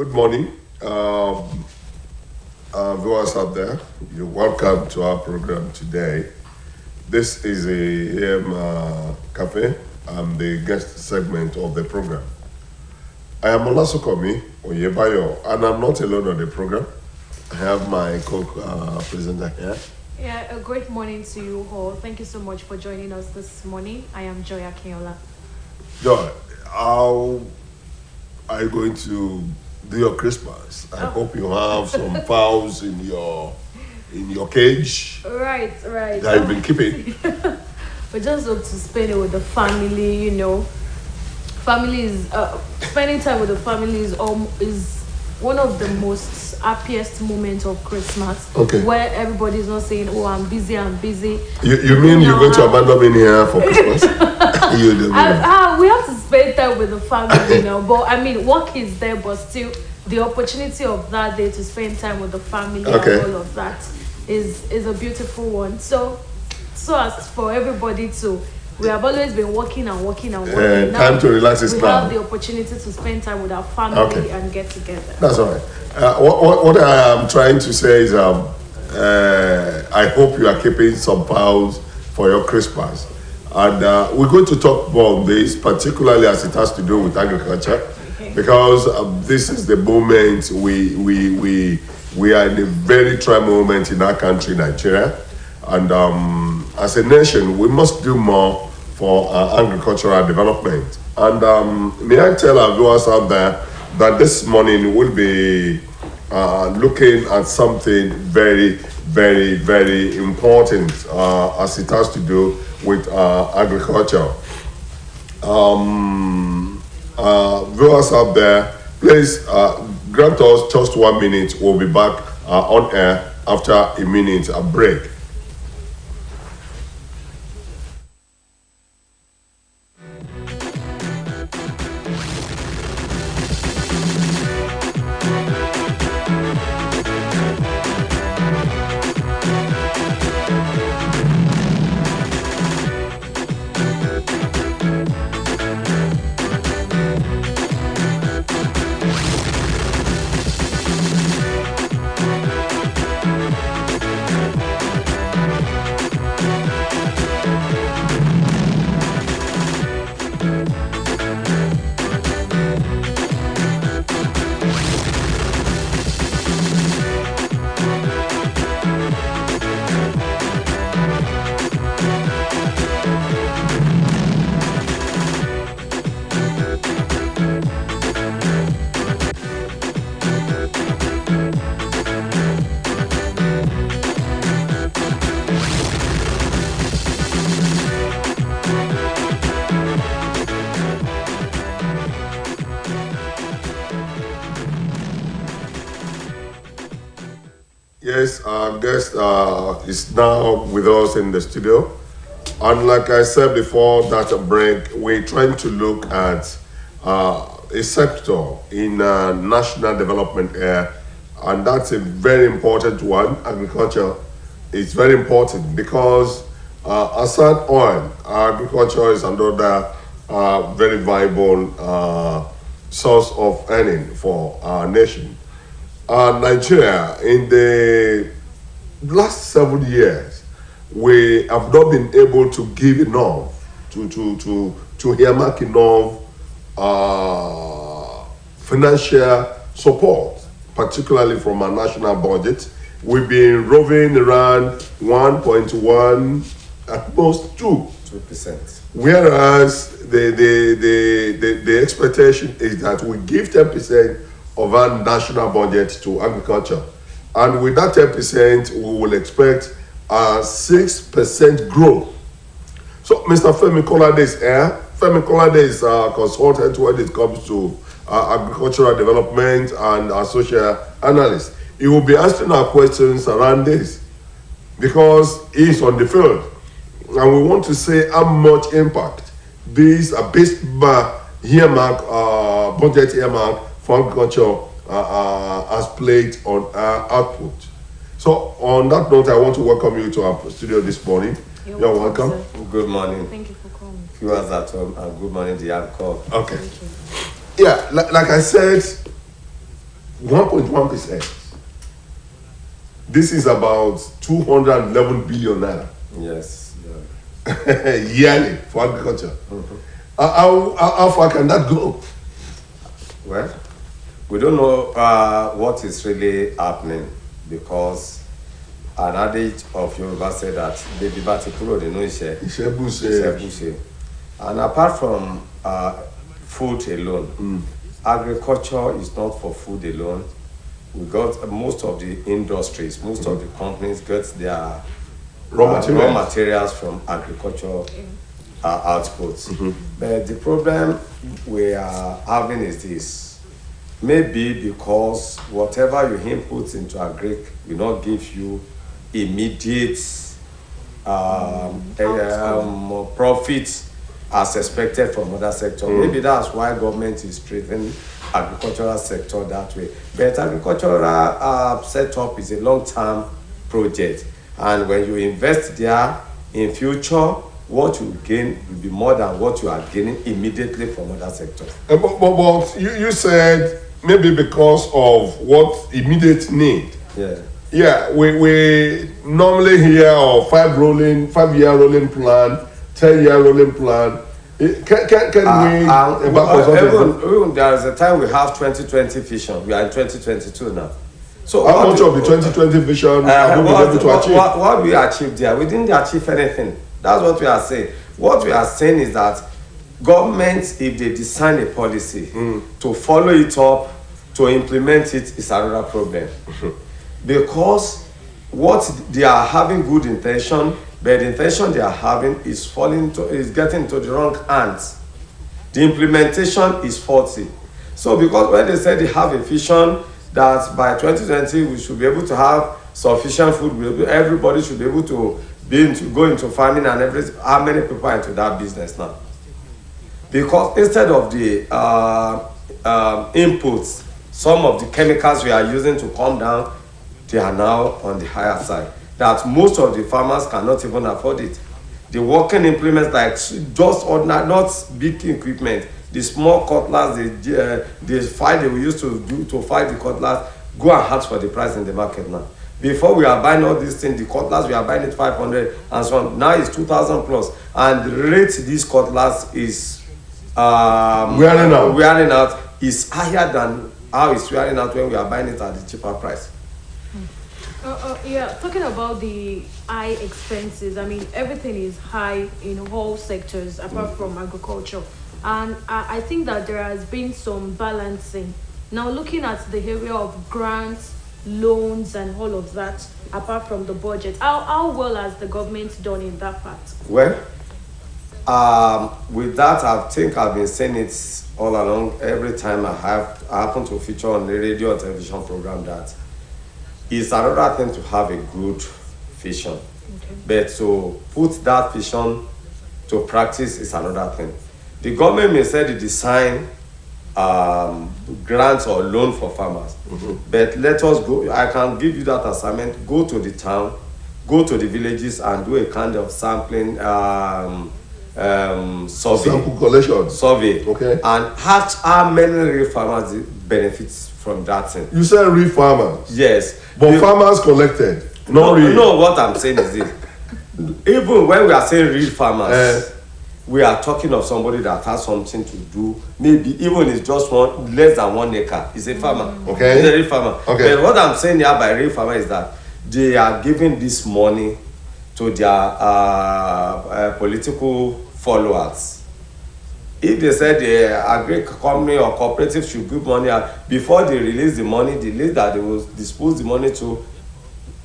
Good morning, viewers out there. You're welcome to our program today. This is a cafe. I'm the guest segment of the program. I am Olasokomi Oyebayo, and I'm not alone on the program. I have my co-presenter here. Yeah, a great morning to you all. Thank you so much for joining us this morning. I am Joy Akinola. Joy, how are you going to do your Christmas? I hope you have some fowls in your cage Right. that you've been keeping. We just hope to spend it with the family. Family is spending time with the family is one of the most happiest moments of Christmas. Okay. Where everybody's not saying, "Oh, I'm busy." You mean you're going to abandon me here for Christmas? We have to spend time with the family now. But I mean, work is there, but still, the opportunity of that day to spend time with the family Okay. and all of that is a beautiful one. So as for everybody to, we have always been working. Now, time to relax is we now. have the opportunity to spend time with our family Okay. and get together. That's all right. What I am trying to say is I hope you are keeping some fowls for your Christmas. And we're going to talk more on this, particularly as it has to do with agriculture, because this is the moment we are in a very trying moment in our country, Nigeria. And as a nation, we must do more for agricultural development. And may I tell our viewers out there that this morning we'll be looking at something very, very, very important as it has to do with agriculture. Viewers out there, please grant us just 1 minute. We'll be back on air after a minute break. Yes, our guest is now with us in the studio. And like I said before that break, we're trying to look at a sector in national development area, and that's a very important one. Agriculture is very important because aside oil, agriculture is another very viable source of earning for our nation. Nigeria, in the last 7 years, we have not been able to give enough, to earmark enough financial support, particularly from our national budget. We've been roving around 1.1, at most 2%. Whereas the expectation is that we give 10% of our national budget to agriculture. And with that 10%, we will expect a 6% growth. So Mr. Femi Kolade is here. Femi Kolade is a consultant when it comes to agricultural development and a social analyst. He will be asking our questions around this because he's on the field. And we want to say how much impact these are based by earmark, budget earmark for agriculture has played on our output. So on that note, I want to welcome you to our studio this morning. You're welcome. Sir. Good morning. Thank you for coming. Viewers at home, and good morning to you, call. Okay. Yeah, like I said, 1.1%. This is about 211 billion naira Yes. yearly for agriculture. How far can that go? Well, we don't know what is really happening because an adage of Yoruba said that baby bati kuro de no ise. And apart from food alone, agriculture is not for food alone. We got most of the industries, most of the companies get their raw materials from agriculture outputs. But the problem we are having is this. Maybe because whatever you input into agric will not give you immediate profit as expected from other sectors. Maybe that's why government is treating agricultural sector that way. But agricultural setup is a long-term project, and when you invest there in future, what you gain will be more than what you are gaining immediately from other sectors. But you said maybe because of what immediate need. Yeah, we normally hear of 5-year rolling plan, 10-year rolling plan. Can we even there is a time we have 2020 vision. We are in 2022 now. So how much of the 2020 vision have we been able to achieve? What we achieved there, we didn't achieve anything. That's what we are saying. What we are saying is that government, if they design a policy, to follow it up, to implement it is another problem. Because what they are having good intention, but the intention they are having is getting into the wrong hands. The implementation is faulty. So because when they say they have a vision that by 2020 we should be able to have sufficient food, everybody should be able to go into farming and everything. How many people are into that business now? Because instead of the inputs, some of the chemicals we are using to calm down, they are now on the higher side. That most of the farmers cannot even afford it. The working implements, like just ordinary, not big equipment, the small cutlass, the fight they we used to do to fight the cutlass, go and ask for the price in the market now. Before we are buying all these things, the cutlass we are buying it 500 and so on. Now it's 2,000 plus, and the rate this cutlass is wearing out is higher than how it's wearing out when we are buying it at the cheaper price. Yeah, talking about the high expenses, I mean, everything is high in all sectors apart from agriculture. And I think that there has been some balancing. Now, looking at the area of grants, loans, and all of that, apart from the budget, how well has the government done in that part? Well, with that, I think I've been saying it all along. Every time I happen to feature on the radio or television program, that it's another thing to have a good vision, but to put that vision to practice is another thing. The government may say they design grants or loan for farmers, but let us go. I can give you that assignment. Go to the town, go to the villages, and do a kind of sampling survey. Sample collection. Survey. Okay. And ask how many real farmers benefits from that thing. You said real farmers. Yes. But farmers collected. Not real. No, what I'm saying is this. Even when we are saying real farmers, we are talking of somebody that has something to do. Maybe even it's just less than 1 acre. It's a farmer. Okay. It's a real farmer. Okay. But what I'm saying here by real farmer is that they are giving this money to their political followers. If they said the agri company or cooperative should give money out, before they release the money, the list that they will dispose the money to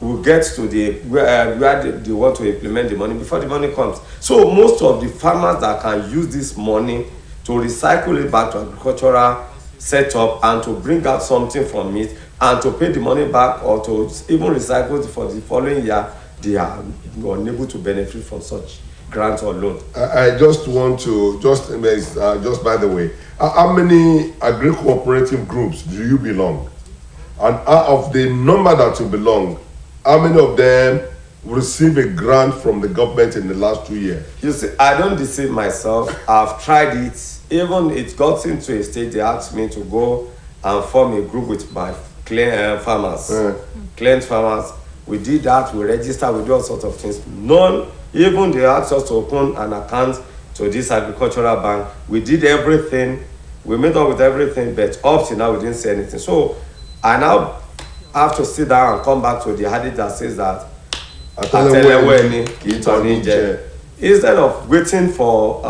will get to where they want to implement the money before the money comes. So most of the farmers that can use this money to recycle it back to agricultural setup and to bring out something from it and to pay the money back or to even recycle it for the following year, they are unable to benefit from such grant or loan. I just want to just by the way, how many agri-cooperative groups do you belong? And out of the number that you belong, how many of them receive a grant from the government in the last 2 years? You see, I don't deceive myself. I've tried it. Even it got into a state they asked me to go and form a group with my farmers, client farmers. We did that, we registered, we do all sorts of things. None, even they asked us to open an account to this agricultural bank. We did everything, we made up with everything, but up to now we didn't say anything. So I now have to sit down and come back to the hadith that says that instead of waiting for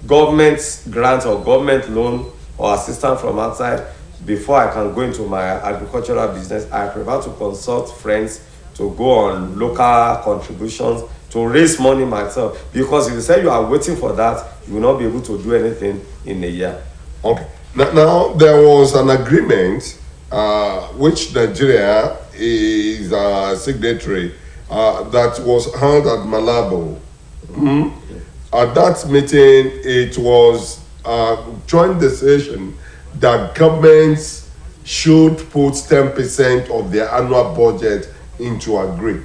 government grant or government loan or assistance from outside before I can go into my agricultural business, I prefer to consult friends, to go on local contributions, to raise money myself. Because if you say you are waiting for that, you will not be able to do anything in a year. Okay. Now there was an agreement which Nigeria is a signatory that was held at Malabo. At that meeting, it was a joint decision that governments should put 10% of their annual budget into agri.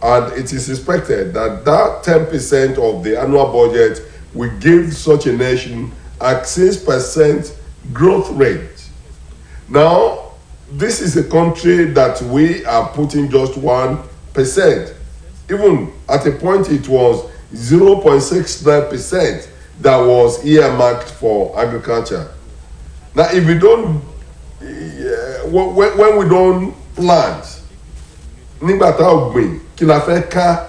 And it is expected that that 10% of the annual budget will give such a nation a 6% growth rate. Now, this is a country that we are putting just 1%. Even at a point, it was 0.69% that was earmarked for agriculture. Now, if we don't, when we don't plant, nígbà tá ò gbìn, kí la fẹ́ ká?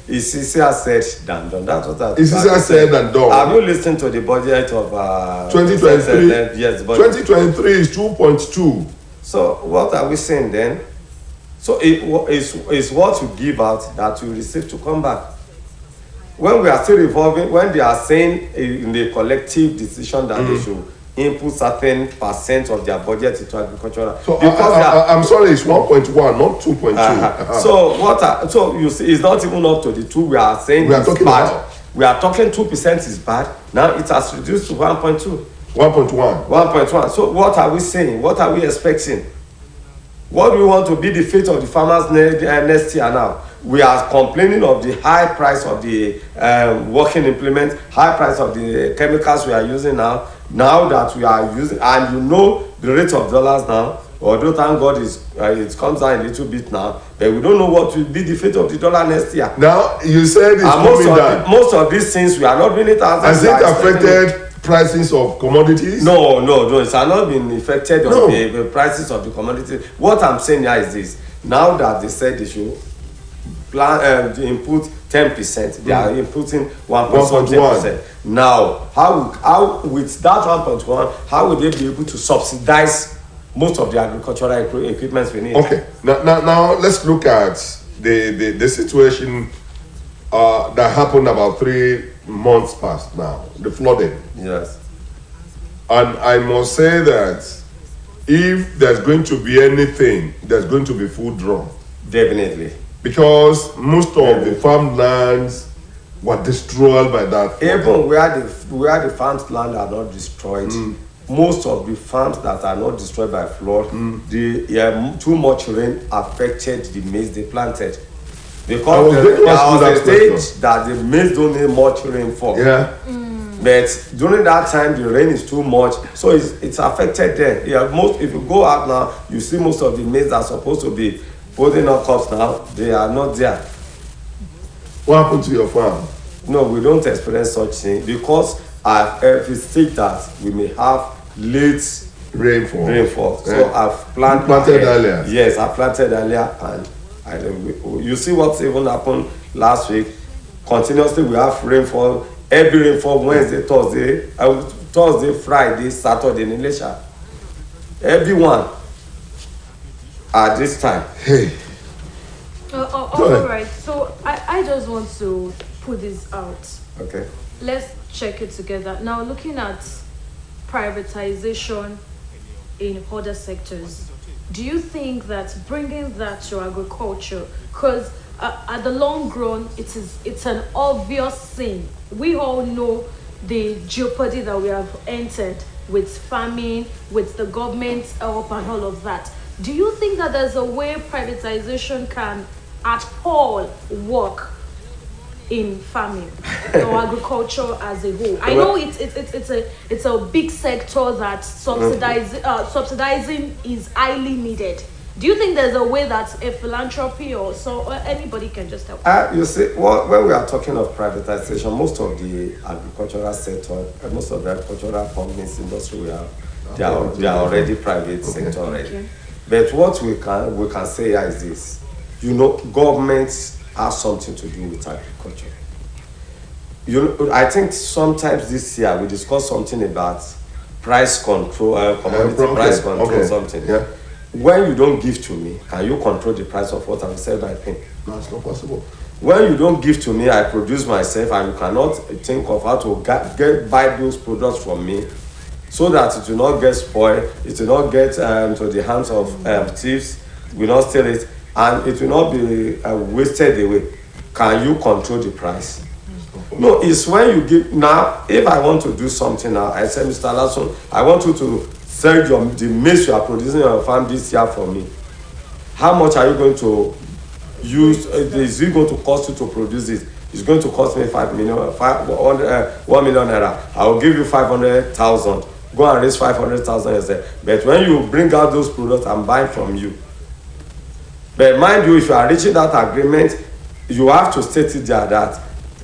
It's easier said than done. That's what it's easier said than done. Have you listened to the budget of 2023? Yes, budget. 2023 is 2.2. So what are we saying then? So it's what you give out that you receive to come back. When we are still revolving, when they are saying in the collective decision that they should input certain percent of their budget into agriculture. So I'm sorry, it's 1.1, not 2.2. So you see, it's not even up to the 2 we are saying we are talking bad. about. We are talking 2% is bad. Now it has reduced to 1.2. 1.1. 1.1. So what are we saying? What are we expecting? What do we want to be the fate of the farmers next year now? We are complaining of the high price of the working implement, high price of the chemicals we are using now. Now that we are using, and you know the rate of dollars now, although thank God it comes down a little bit now, but we don't know what will be the fate of the dollar next year. Now, you said it's coming down. Most of these things we are not doing it as has it affected prices of commodities? No, it has not been affected on the prices of the commodities. What I'm saying here is this: now that they said they should plan input 10%, they are inputting 1.1%. Now, how with that 1.1, how will they be able to subsidize most of the agricultural equipment we need? Okay, now let's look at the situation that happened about 3 months past now, the flooding. Yes. And I must say that if there's going to be anything, there's going to be food drawn. Definitely. Because most of the farmlands were destroyed by that. Even where the farmland are not destroyed, most of the farms that are not destroyed by flood, too much rain affected the maize they planted. Because there was a stage that the maize don't need much rainfall. Yeah. But during that time, the rain is too much, so it's affected them. If you go out now, you see most of the maize that are supposed to be holding up crops now, they are not there. What happened to your farm? No, we don't experience such thing because I've state that we may have late rainfall. So I've planted earlier. Yes, I planted earlier, and you see what's even happened last week. Continuously, we have rainfall. Every rainfall Wednesday, Thursday, Friday, Saturday in Elisha. Everyone at this time. Hey. All right. So I just want to put this out. Okay. Let's check it together. Now, looking at privatization in other sectors, do you think that bringing that to agriculture, because at the long run, it's an obvious thing. We all know the jeopardy that we have entered with farming, with the government's help and all of that. Do you think that there's a way privatization can at all work in farming or agriculture as a whole? I know it's a big sector that subsidizing is highly needed. Do you think there's a way that a philanthropy or anybody can just help? You see, when we are talking of privatization, most of the agricultural sector, most of the agricultural companies, industry they are already private sector already. Okay. But what we can say here is this: government has something to do with agriculture. I think sometimes this year we discussed something about price control, commodity price control, something. Yeah. When you don't give to me, can you control the price of what I sell my thing? No, it's not possible. When you don't give to me, I produce myself, and you cannot think of how to buy those products from me, so that it will not get spoiled, it will not get to the hands of thieves, will not steal it, and it will not be wasted away. Can you control the price? No, it's when you give. Now, if I want to do something now, I say, Mr. Lasson, I want you to sell the maize you are producing on your farm this year for me. How much are you going to use? Is it going to cost you to produce it? It's going to cost me 1 million naira. I will give you 500,000. Go and raise 500,000 yourself. But when you bring out those products, I'm buying from you. But mind you, if you are reaching that agreement, you have to state it there that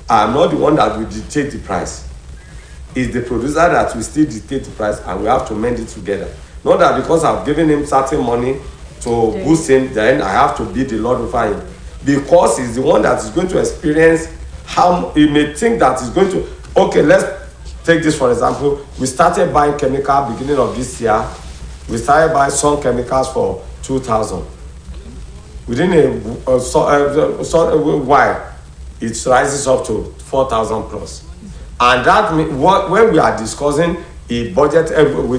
I'm not the one that will dictate the price. It's the producer that will still dictate the price, and we have to mend it together. Not that because I've given him certain money to boost him, then I have to be the Lord over him. Because he's the one that is going to experience how he may think that he's going to. Okay, let's take this for example. We started buying chemical beginning of this year. We started buying some chemicals for 2,000. Within a while, it rises up to 4,000 plus. And that when we are discussing a budget, we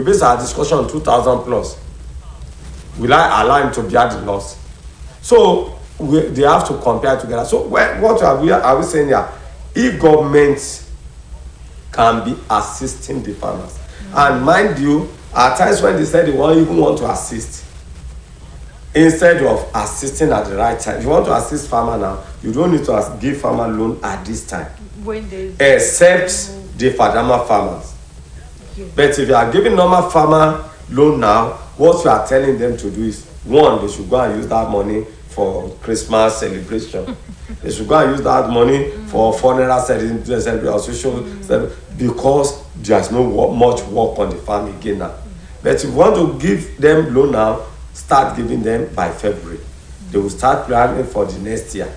base our discussion on 2,000 plus. Will I allow him to bear the loss? So they have to compare together. So what are we saying here? If government can be assisting the farmers, and mind you, at times when they say they even want to assist, instead of assisting at the right time, if you want to assist farmer now, you don't need to give farmer loan at this time. Except the Fadama farmers. Yes. But if you are giving normal farmer loan now, what you are telling them to do is, one, they should go and use that money for Christmas celebration. They should go and use that money for funeral celebration, because there's no much work on the farm again now. But if you want to give them loan now, start giving them by February. They will start planning for the next year.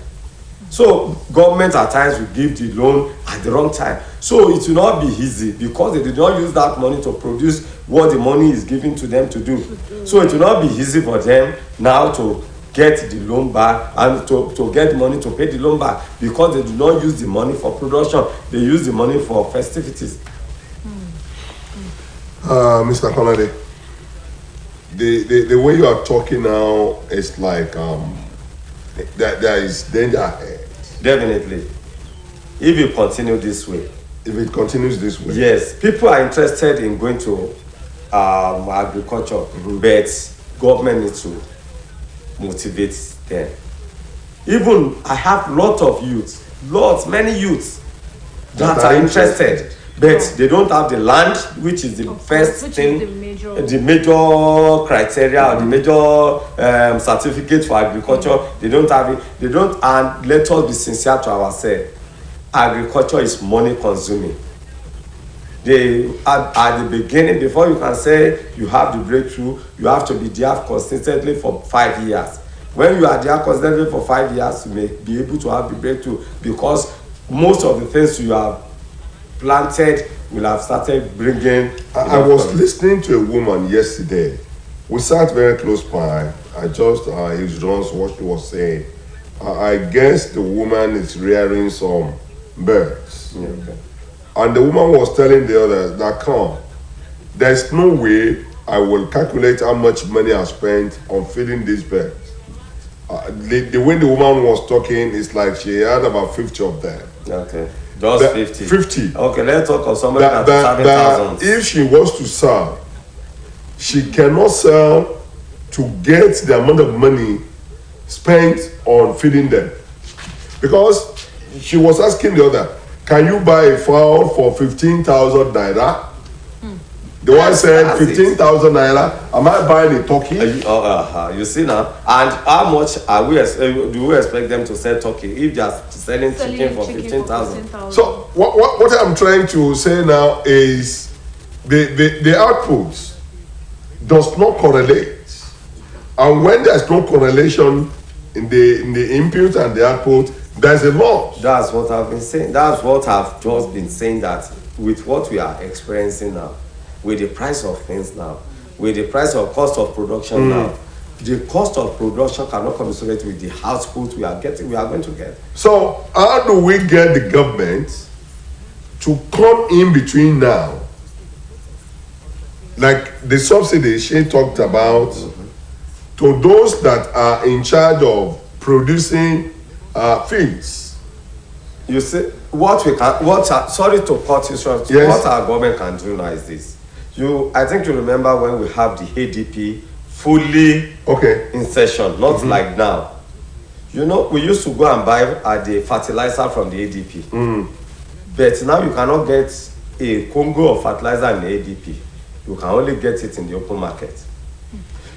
So government at times will give the loan at the wrong time. So it will not be easy because they did not use that money to produce what the money is given to them to do. So it will not be easy for them now to get the loan back and to get money to pay the loan back, because they do not use the money for production. They use the money for festivities. Mr. Konade, the way you are talking now is like there is danger ahead. Definitely. If you continue this way. If it continues this way. Yes. People are interested in going to agriculture, but government needs to motivate them. Even I have many youths that are interested, but they don't have the land, which is the first thing, the major criteria, or the major certificate for agriculture. They don't have it. They don't. And let us be sincere to ourselves. Agriculture is money consuming. At the beginning, before you can say you have the breakthrough, you have to be there consistently for 5 years. When you are there consistently for 5 years, you may be able to have the breakthrough, because most of the things you have planted will have started bringing. I was listening to a woman yesterday. We sat very close by. I just eavesdropped what she was saying. I guess the woman is rearing some birds. Yeah, okay. And the woman was telling the others that, come, there's no way I will calculate how much money I spent on feeding these birds. The way the woman was talking, it's like she had about 50 of them. Okay. Just 50. 50. Okay, let's talk of somebody that's serving thousands. If she was to sell, she cannot sell to get the amount of money spent on feeding them. Because she was asking the other, can you buy a fowl for 15,000 naira? The one said 15,000 naira. Am I buying a turkey? You see now, and how much are we? Do we expect them to sell turkey if they are selling chicken for 15,000? So what I'm trying to say now is the outputs does not correlate, and when there's no correlation in the input and the output, there's a loss. That's what I've been saying. That's what I've just been saying, that with what we are experiencing now, with the price of things now, with the price of cost of production now, the cost of production cannot commensurate with the output we are going to get. So how do we get the government to come in between now? Like the subsidy she talked about, to those that are in charge of producing feeds. You see, sorry to cut you short, yes. What our government can do now is this. I think you remember when we have the ADP fully in session, not like now. You know, we used to go and buy the fertilizer from the ADP. But now you cannot get a Congo of fertilizer in the ADP. You can only get it in the open market.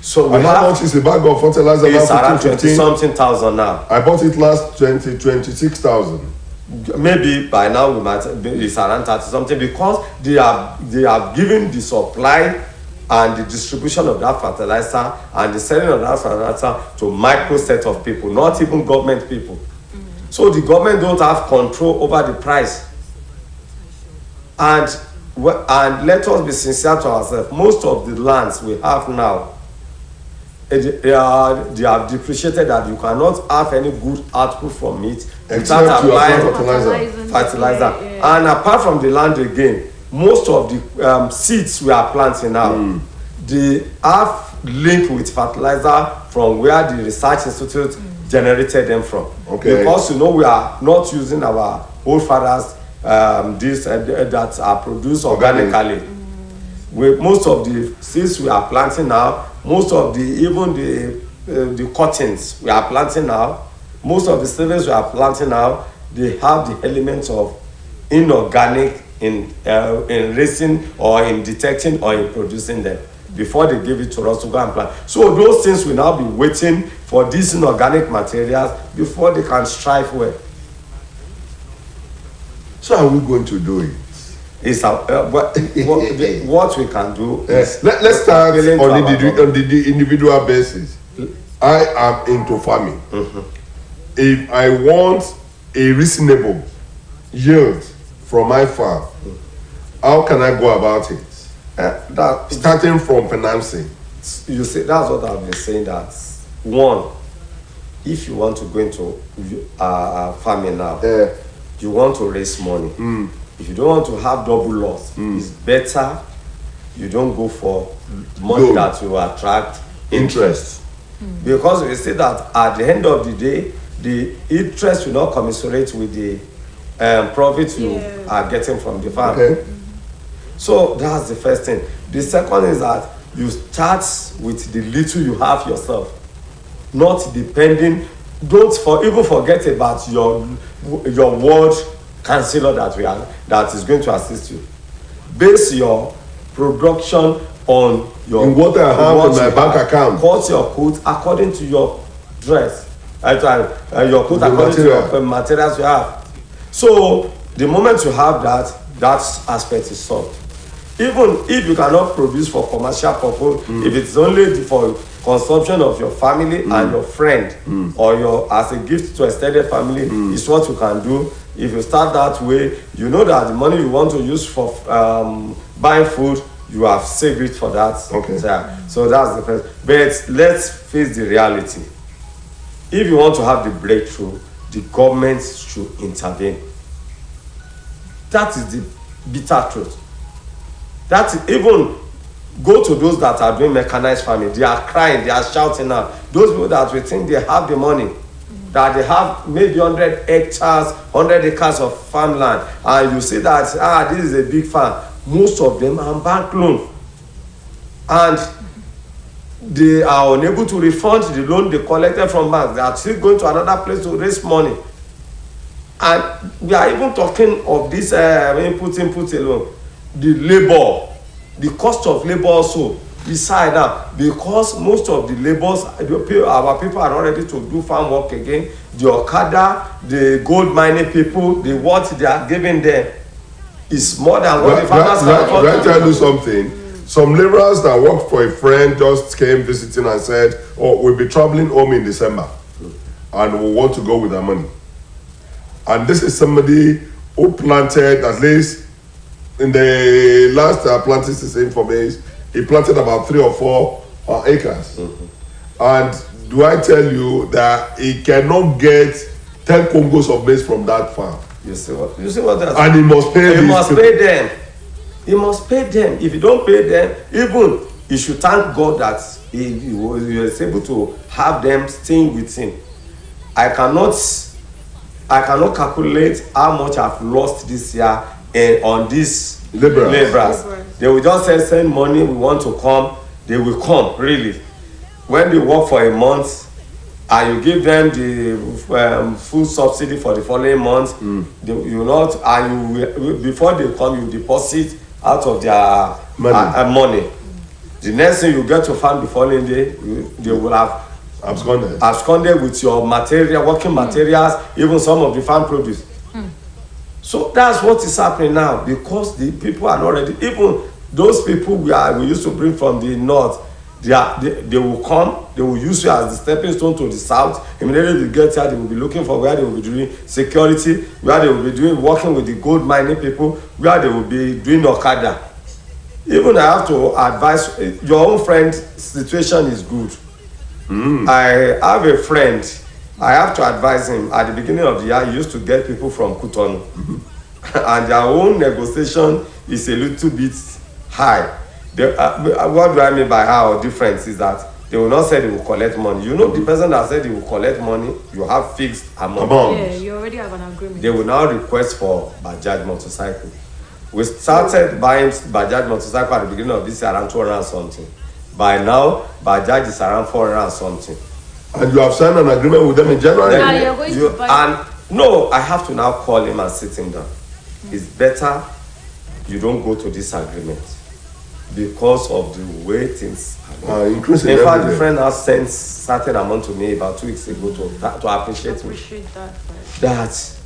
So how much is a bag of fertilizer? It's around 20-something thousand now. I bought it last 26,000. Maybe by now we might it's around 30-something, because they have given the supply and the distribution of that fertilizer and the selling of that fertilizer to micro set of people, not even government people. So the government don't have control over the price. And let us be sincere to ourselves. Most of the lands we have now, they have depreciated, that you cannot have any good output from it without applying fertilizer. Yeah. And apart from the land again, most of the seeds we are planting now, they have linked with fertilizer from where the research institute generated them from. Because you know we are not using our old fathers that are produced organically. With most of the seeds we are planting now, most of the cottons we are planting now, most of the cereals we are planting now, they have the elements of inorganic in raising or in detecting or in producing them before they give it to us to go and plant. So those things will now be waiting for these inorganic materials before they can strive well. So how are we going to do it? What we can do is let's start on the individual basis. I am into farming. If I want a reasonable yield from my farm, how can I go about it? Starting from financing. You see, that's what I've been saying. That one, if you want to go into farming now, you want to raise money. If you don't want to have double loss, it's better you don't go for money that will attract interest. Because we see that at the end of the day, the interest will not commiserate with the profit you are getting from the farm. So that's the first thing. The second is that you start with the little you have yourself, not depending. Don't even forget about your ward counselor that is going to assist you. Base your production on what I have in my bank account. Cut your coat according to your dress. Your coat according to your materials you have. So the moment you have that aspect is solved. Even if you cannot produce for commercial purpose, if it's only for consumption of your family and your friend, or as a gift to extended family, is what you can do. If you start that way, you know that the money you want to use for buying food, you have saved it for that. So that's the first. But let's face the reality. If you want to have the breakthrough, the government should intervene. That is the bitter truth. That even go to those that are doing mechanized farming. They are crying, they are shouting out. Those people that we think they have the money, that they have maybe 100 hectares, 100 acres of farmland, and you see that this is a big farm. Most of them are bank loan, and they are unable to refund the loan they collected from banks. They are still going to another place to raise money. And we are even talking of this input alone, the labor, the cost of labor also beside that, because most of the laborers, our people are not ready to do farm work again. The Okada, the gold mining people, the what they are giving them is more than what the farmers can afford. Let me tell you something. Some laborers that worked for a friend just came visiting and said, oh, we'll be traveling home in December and we want to go with our money. And this is somebody who planted, at least in the last planting season for maize, he planted about 3 or 4 acres. And do I tell you that he cannot get 10 Congos of maize from that farm? You see what that's, and he must pay them. He must pay them. If you don't pay them, even you should thank God that he was able to have them staying with him. I cannot calculate how much I've lost this year on these laborers. They will just send money, we want to come, they will come, really. When they work for a month, and you give them the full subsidy for the following month, you will not, and you will, before they come, you deposit out of their money. The next thing you get to farm the following day, they will have absconded with your material, working materials, even some of the farm produce. So that's what is happening now, because the people are not ready. Even those people we used to bring from the north, they will come, they will use you as the stepping stone to the south. Immediately they get here, they will be looking for where they will be doing security, where they will be working with the gold mining people, where they will be doing Okada. Even I have to advise, your own friend situation is good. I have a friend, I have to advise him. At the beginning of the year, he used to get people from Cotonou. And their own negotiation is a little bit high. What do I mean by how difference is that they will not say they will collect money. You know, the person that said they will collect money, you have fixed amount. Yeah, you already have an agreement. They will now request for Bajaj motorcycle. We started buying Bajaj motorcycle at the beginning of this year around 200 and something. By now, Bajaj is around 400 and something. And you have signed an agreement with them in January? Yeah, you're going to buy. And no, I have to now call him and sit him down. It's better you don't go to this agreement because of the way things are going. In fact, the friend has sent certain amount to me about 2 weeks ago to appreciate me. That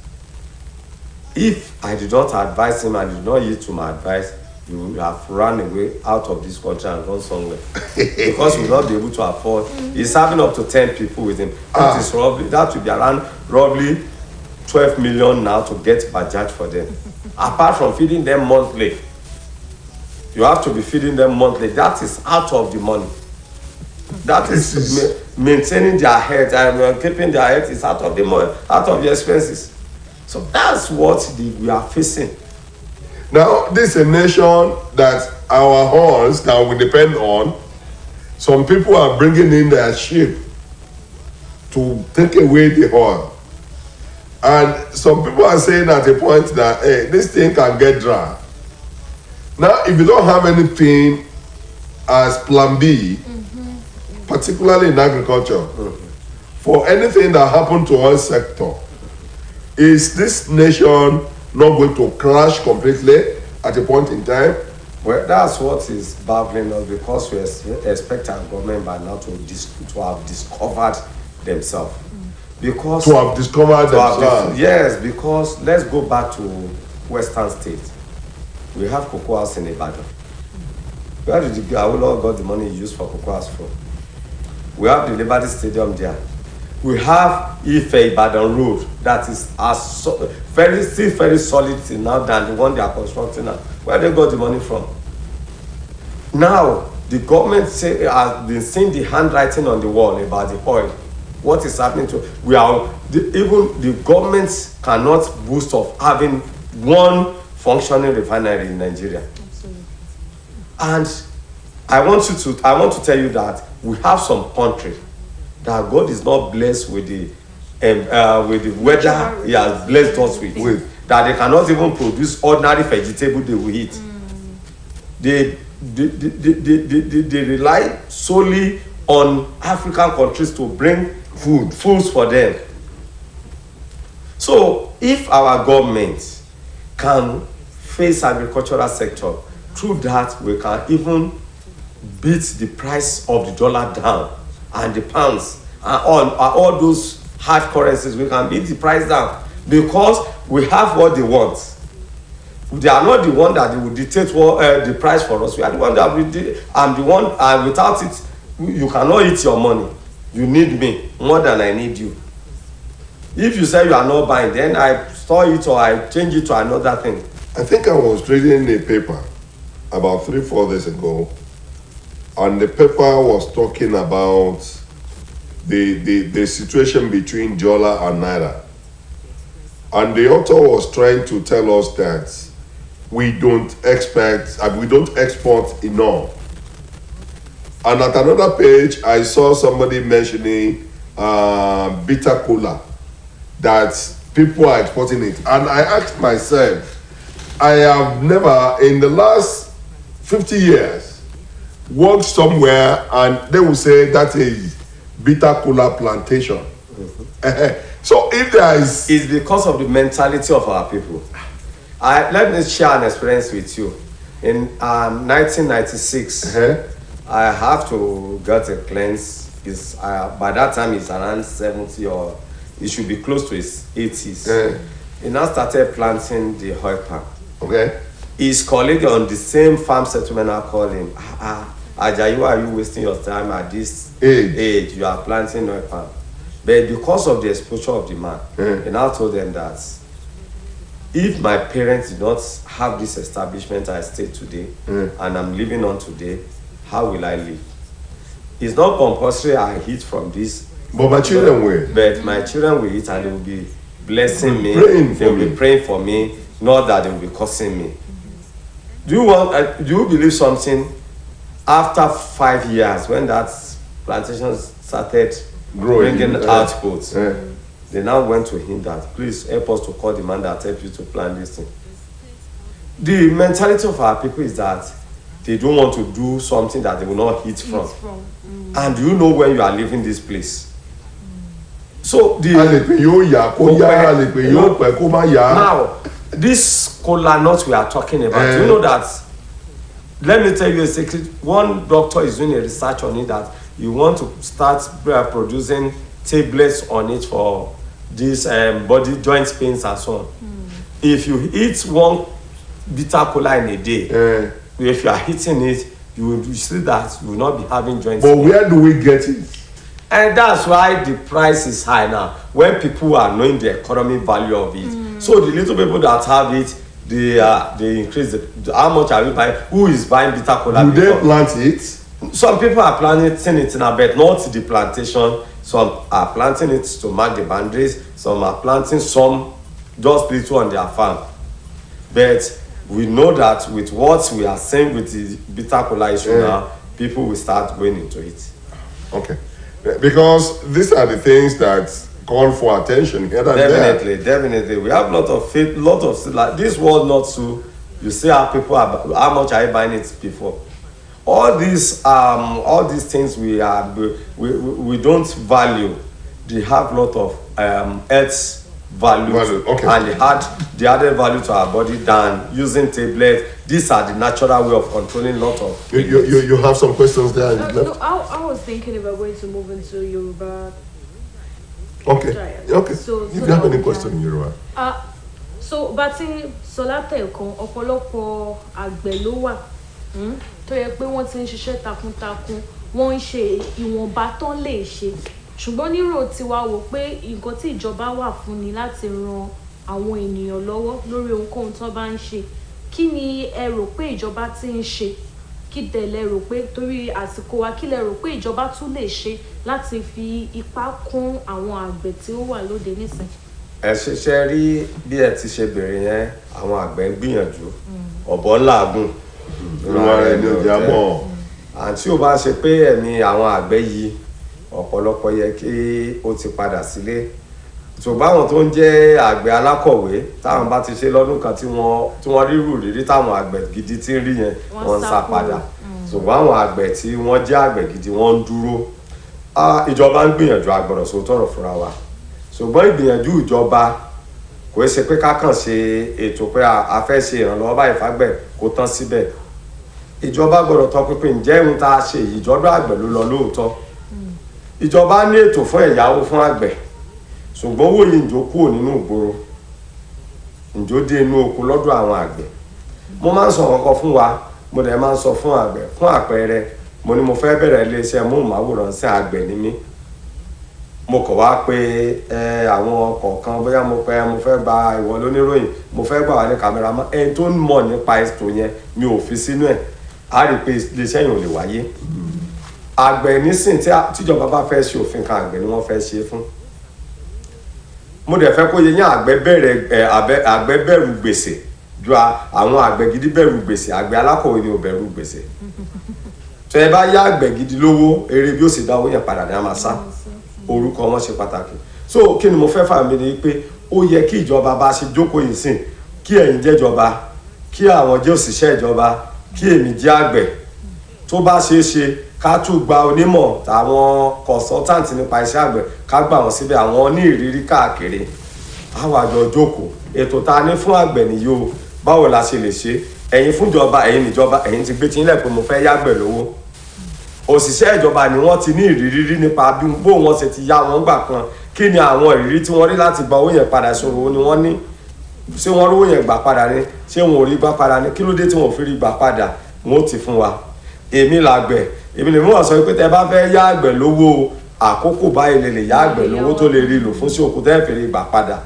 if I did not advise him and did not yield to my advice, he would have run away out of this country and gone somewhere. Because he will not be able to afford. He's having up to 10 people with him. That will be around roughly 12 million now to get Bajaj for them. Apart from feeding them monthly. You have to be feeding them monthly. That is out of the money. That is maintaining their health and keeping their health is out of the money, out of the expenses. So that's what we are facing. Now, this is a nation that our horns that we depend on. Some people are bringing in their sheep to take away the horn. And some people are saying at a point that, hey, this thing can get dry. Now, if you don't have anything as plan B, particularly in agriculture, for anything that happened to one sector, is this nation not going to crash completely at a point in time? Well, that's what is baffling us, because we expect our government by now to have discovered themselves. Because to have discovered themselves. Yes, because let's go back to Western States. We have cocoa house in Ibadan. Where did Awolowo got the money he used for cocoa house from? We have the Liberty Stadium there. We have Ife Ibadan Road that is still very solid till now than the one they are constructing now. Where they got the money from? Now the government has been seeing the handwriting on the wall about the oil. What is happening to even the government cannot boast of having one functioning refinery in Nigeria. Absolutely. And I want to tell you that we have some country that God is not blessed with the weather He has blessed us with, that they cannot even produce ordinary vegetable they will eat. They rely solely on African countries to bring foods for them. So if our government can face agricultural sector, through that we can even beat the price of the dollar down and the pounds and all those hard currencies. We can beat the price down because we have what they want. They are not the one that they will dictate the price for us. We are the one that I'm the one, and without it, you cannot eat your money. You need me more than I need you. If you say you are not buying, then I store it or I change it to another thing. I think I was reading a paper about 3-4 days ago, and the paper was talking about the situation between dollar and naira. And the author was trying to tell us that we don't export enough. And at another page, I saw somebody mentioning bitter cola, that people are exporting it. And I asked myself, I have never, in the last 50 years, worked somewhere and they will say that is bitter cola plantation. So if there is... It's because of the mentality of our people. Let me share an experience with you. In 1996, I have to get a cleanse. By that time, it's around 70 or it should be close to his 80s. He now started planting the oil palm. Okay. His colleague on the same farm settlement now called him, Ajayi, why are you wasting your time at this age? You are planting oil palm. But because of the exposure of the man, he now told them that if my parents did not have this establishment I stay today, and I'm living on today, how will I live? It's not compulsory I eat from this. But my children will. But my children will eat and they will be blessing me. They will be praying for me, not that they will be cursing me. Do you believe something? After 5 years, when that plantation started bringing outputs, they now went to him that, please help us to call the man that helped you to plant this thing. The mentality of our people is that they don't want to do something that they will not eat from. And do you know when you are leaving this place? So now, this cola nut we are talking about, you know that, let me tell you a secret, one doctor is doing a research on it that you want to start producing tablets on it for this body joint pains and so on. If you eat one bitter cola in a day, if you are eating it, you will see that you will not be having joint pain. But where do we get it? And that's why the price is high now, when people are knowing the economic value of it. So the little people that have it, they increase how much are we buying? Who is buying bitter cola? Do they plant it? Some people are planting it now, but not the plantation. Some are planting it to mark the boundaries. Some are planting some just little on their farm. But we know that with what we are saying with the bitter cola issue now, people will start going into it. Okay. Because these are the things that call for attention here and there. Definitely. We have a lot of faith, like this world not so. You see how people are, how much are you buying it before? All these things we don't value. They have a lot of earth value, and they added value to our body than using tablets. These are the natural way of controlling a lot of. You have some questions there. No, I was thinking if we're going to move into Yoruba. Okay. So if you have any question in Yoruba. So bati solate kan ọ̀pọ̀lọpọ̀ àgbẹ̀ ló wà tó yẹ pé wọ́n ti ń ṣiṣẹ́ takuntakun, wọ́n ń ṣe ìwọ̀nba tán lè ṣe, ṣùgbọ́n nírò tiwa wò pé nǹkan tí ìjọba wà fún ni láti ran àwọn ènìyàn lọ́wọ́ lórí ohunkóhun tó bá ń ṣe. Kí ni ẹ rò pé ìjọba ti ń ṣe? Kí tẹ̀lé rò pé torí àsìkò wa, kí lẹ rò pé ìjọba tún lè ṣe láti fi ipá kún àwọn àgbẹ̀ tí ó wà lóde nísìn? Ẹ ṣe rí bí ẹ ti ṣe bèrè yẹn, àwọn àgbẹ̀ ń gbìyànjú, ọ̀bọ ńláàgùn àti ó bá ṣe pé ẹ̀mí àwọn àgbẹ̀ yìí ọ̀pọ̀lọpọ̀ yẹ kí ó ti padà sílé. Ṣùgbọ́n àwọn tó ń jẹ́ àgbẹ̀ alákọ̀wé táwọn bá ti ṣe lọ́dún kan tí wọ́n rírù rírí táwọn àgbẹ̀ gidi ti ń rí yẹn, wọ́n ń sá padà. Ṣùgbọ́n àwọn àgbẹ̀ tí wọ́n jẹ́ àgbẹ̀ gidi wọ́n ń dúró. Ìjọba ń gbìyànjú, a gbọ́dọ̀ sọ tọrọ fúnra wa. Ṣùgbọ́n ìgbìyànjú ìjọba kò kò ṣe pé ká kàn ṣe ètò pé a fẹ́ ṣe ìrànlọ́wọ́ báyìí fágbẹ̀ kó tán síbẹ̀. Ìjọba gbọ́dọ̀ tọpinpin ǹjẹ́ ohun tá a ṣe yìí ìjọba àgbẹ̀ ló lọ lóòótọ́. Ìjọba ní ètò fún ẹ̀yáwó fún àgbẹ̀ ṣùgbọ́n owó yìí ǹjọ́ kúrò nínú ìgboro ǹjọ́ dé inú oko lọ́dọ̀ àwọn àgbẹ̀. Mo máa ń sọ kankan fún wa mo dẹ̀ máa ń sọ fún àgbẹ̀ fún àpẹẹrẹ mo ní mo fẹ́ bẹ̀rẹ̀ iléeṣẹ́ móhùnmáwòrán sí àgbẹ̀ ní mí. Mo kàn wá pé àwọn kọ̀ọ̀kan bóyá mo fẹ́ gba ìwọ lóníròyìn mo fẹ́ gbà wá ní kámẹ́rámà ẹni tó mọ̀ nípa ètò yẹn mi ò fi sínú ẹ̀ á rí i pé iléeṣẹ́ yẹn ò lè wáyé. Àgbẹ̀ nísìn tíjọba bá fẹ́ ṣe òfin kan àgbẹ̀ ni wọ́n fẹ́ ṣe fún. Mo dẹ̀ fẹ́ kó yẹ yín àgbẹ̀ bẹ̀rù gbèsè ju àwọn àgbẹ̀ gidi bẹ̀rù gbèsè àgbẹ̀ alákọ̀wé ni ò bẹ̀rù gbèsè. Tó ẹ bá yá àgbẹ̀ gidi lówó eré bí ó sì dá owó yẹn padà ní a máa sá. Orúkọ wọn ṣe pàtàkì. So kí ni mo fẹ́ fà mí ni pé ó yẹ kí ìjọba bá ṣe jókòó yìí sìn kí ẹ̀yin jẹ́jọba kí àwọn jẹ́ òṣìṣẹ́ ìjọba kí èmi jẹ́ àgbẹ̀ tó bá ṣeé ṣe ká tún gba onímọ̀ àwọn consultant nípa iṣẹ́ àgbẹ̀ ká gbà wọ́n síbẹ̀ àwọn ní ìrírí káàkiri àwọn àjọ jókòó ètò ta ní fún àgbẹ̀ nìyí o báwo la ṣe lè ṣe ẹ̀yin fúnjọba ẹ̀yin níjọba ẹ̀yin ti gbé tí nílẹ̀ pé mo fẹ́ yágbẹ̀ lówó òṣìṣẹ́ ìjọba ni wọ́n ti ní ìrírí nípa bí bó wọn ṣe ti yá wọn gbà kan kí ni àwọn ìrírí tí wọ́n rí láti gba owó yẹn padà ìṣòro ni wọ́n ní ṣé wọ́n rówó yẹn gbà padà ni ṣé wọn ò rí gbà padà ni kí ló dé tí wọn ò fi rí gbà padà wọn ò ti fún wa èmi làgbẹ̀ èmi lè mú wọn sọ pé tẹ bá fẹ́ yá àgbẹ̀ lówó àkókò báyìí lè yá àgbẹ̀ lówó tó lè rí lò fún sí òkú tẹ́ fi rí gbà padà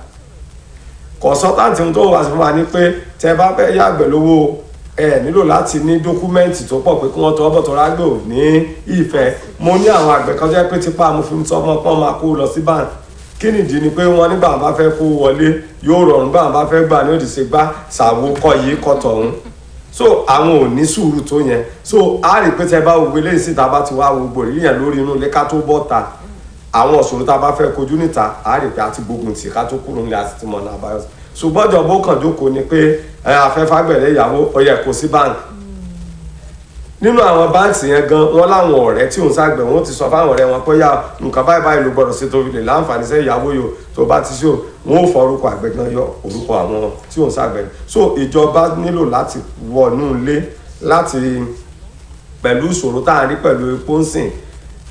kọ̀sọ́táǹtì tó wà sí fún wa ni pé tẹ bá fẹ́ yá àgbẹ̀ lówó ẹ nílò láti ní dọ́kúmẹ́ǹtì tó pọ̀ pé kí wọ́n tọ́ ọ́bọ̀ tó rágbè ò ní ìfẹ́ mo ní àwọn àgbẹ̀ kan jẹ́ pé tipa mo fi sọ fún ọpọ́n máa kó lọ sí báńkì kí nìdí ni pé wọ́n nígbà wọn bá fẹ́ kó wọlé yóò rọrùn gbà wọn bá fẹ́ gbà ní òdìsí gbá ṣàwo kọ́ yìí kọ́ tọ̀hún so àwọn ò ní sùúrù tó yẹn so a rí pé tẹ bá wo eléyìí síta bá ti wá wo gbòòrò yíyan lórí inú ilé ká tó bọ́ ta àwọn òṣòro tá a bá fẹ́ kojú níta a rí pé a ti gbógun tì ká tó kúrò nílé àti ti mọ̀ náà báyọ̀ ṣùgbọ́n ìjọba ó kàn jókòó ni pé afẹ́fàgbẹ̀rẹ̀ ìyàwó ó yẹ kó sí báńkì nínú àwọn báńkì yẹn gan wọn láwọn ọ̀rẹ́ tí òun ṣàgbẹ̀ wọn ti sọ fáwọn ọ̀rẹ́ wọn pé yá nǹkan báyìí báyìí ló gbọ́dọ̀ ṣe tó fi lè láǹfààní sẹ́ ìyàwó yòó tó bá ti ṣe o wọn ò fọ orúkọ àgbẹ̀ gan yọ orúkọ àwọn tí òun ṣàgbẹ̀ so ìjọba nílò láti wọnú ilé láti pẹ̀lú ìṣòro tá à ń rí pẹ̀lú epo ń sìn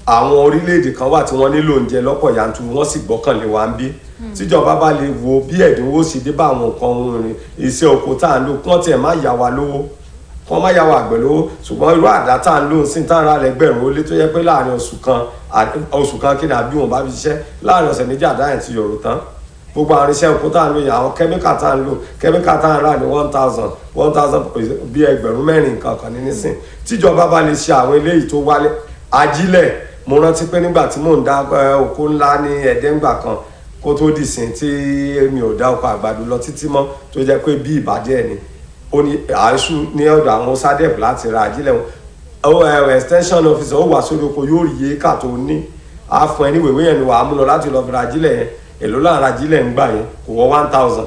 àwọn orílẹ̀-èdè kan wà tí wọ́n nílò oúnjẹ lọ́pọ̀ yanturu wọ́n sì gbọ́kànlé wa ń bí tíjọba bá lè wo bí ẹ̀dínwó sì dé bá àwọn nǹkan ohun iṣẹ́ oko tá à ń lò kán tiẹ̀ má yá wa lówó kán má yá wa àgbẹ̀ lówó ṣùgbọ́n irú àdá tá à ń lò sí tá à ń ra lẹ́gbẹ̀rún ó lé tó yẹ pé láàrin oṣù kan kí ni àbí wọn bá fi ṣiṣẹ́ láàrin ọ̀sẹ̀ méjì àdá yẹn ti yọ̀rọ̀ tán gbogbo àwọn iṣẹ́ oko tá à ń lò yẹn àwọn kẹ́míkà tá à ń lò kẹ́míkà tá à ń rà ní 1000 bí ẹgbẹ̀rún mẹ́rin nǹkan kan ní nísìn tíjọba bá lè ṣe àwọn eléyìí tó wálé ajílẹ̀ mo rántí pé nígbà tí mò ń dá oko ńlá ní ẹ̀ẹ́dẹ́gbà kan kó tó dìsìn tí mi ò dá oko àgbàdo lọ títí mọ́ tó jẹ́ pé bí ìbàjẹ́ ni ó ní àásù ní ọ̀dọ̀ àwọn sadep láti ra ajílẹ̀ wọn extension officer ó wà sórí oko yóò rí éka tó ní àfọn ẹni wèwé yẹn ni wàá mú lọ láti lọ fi ra ajílẹ̀ yẹn èló lára ajílẹ̀ ń gbà yẹn kò wọ 1000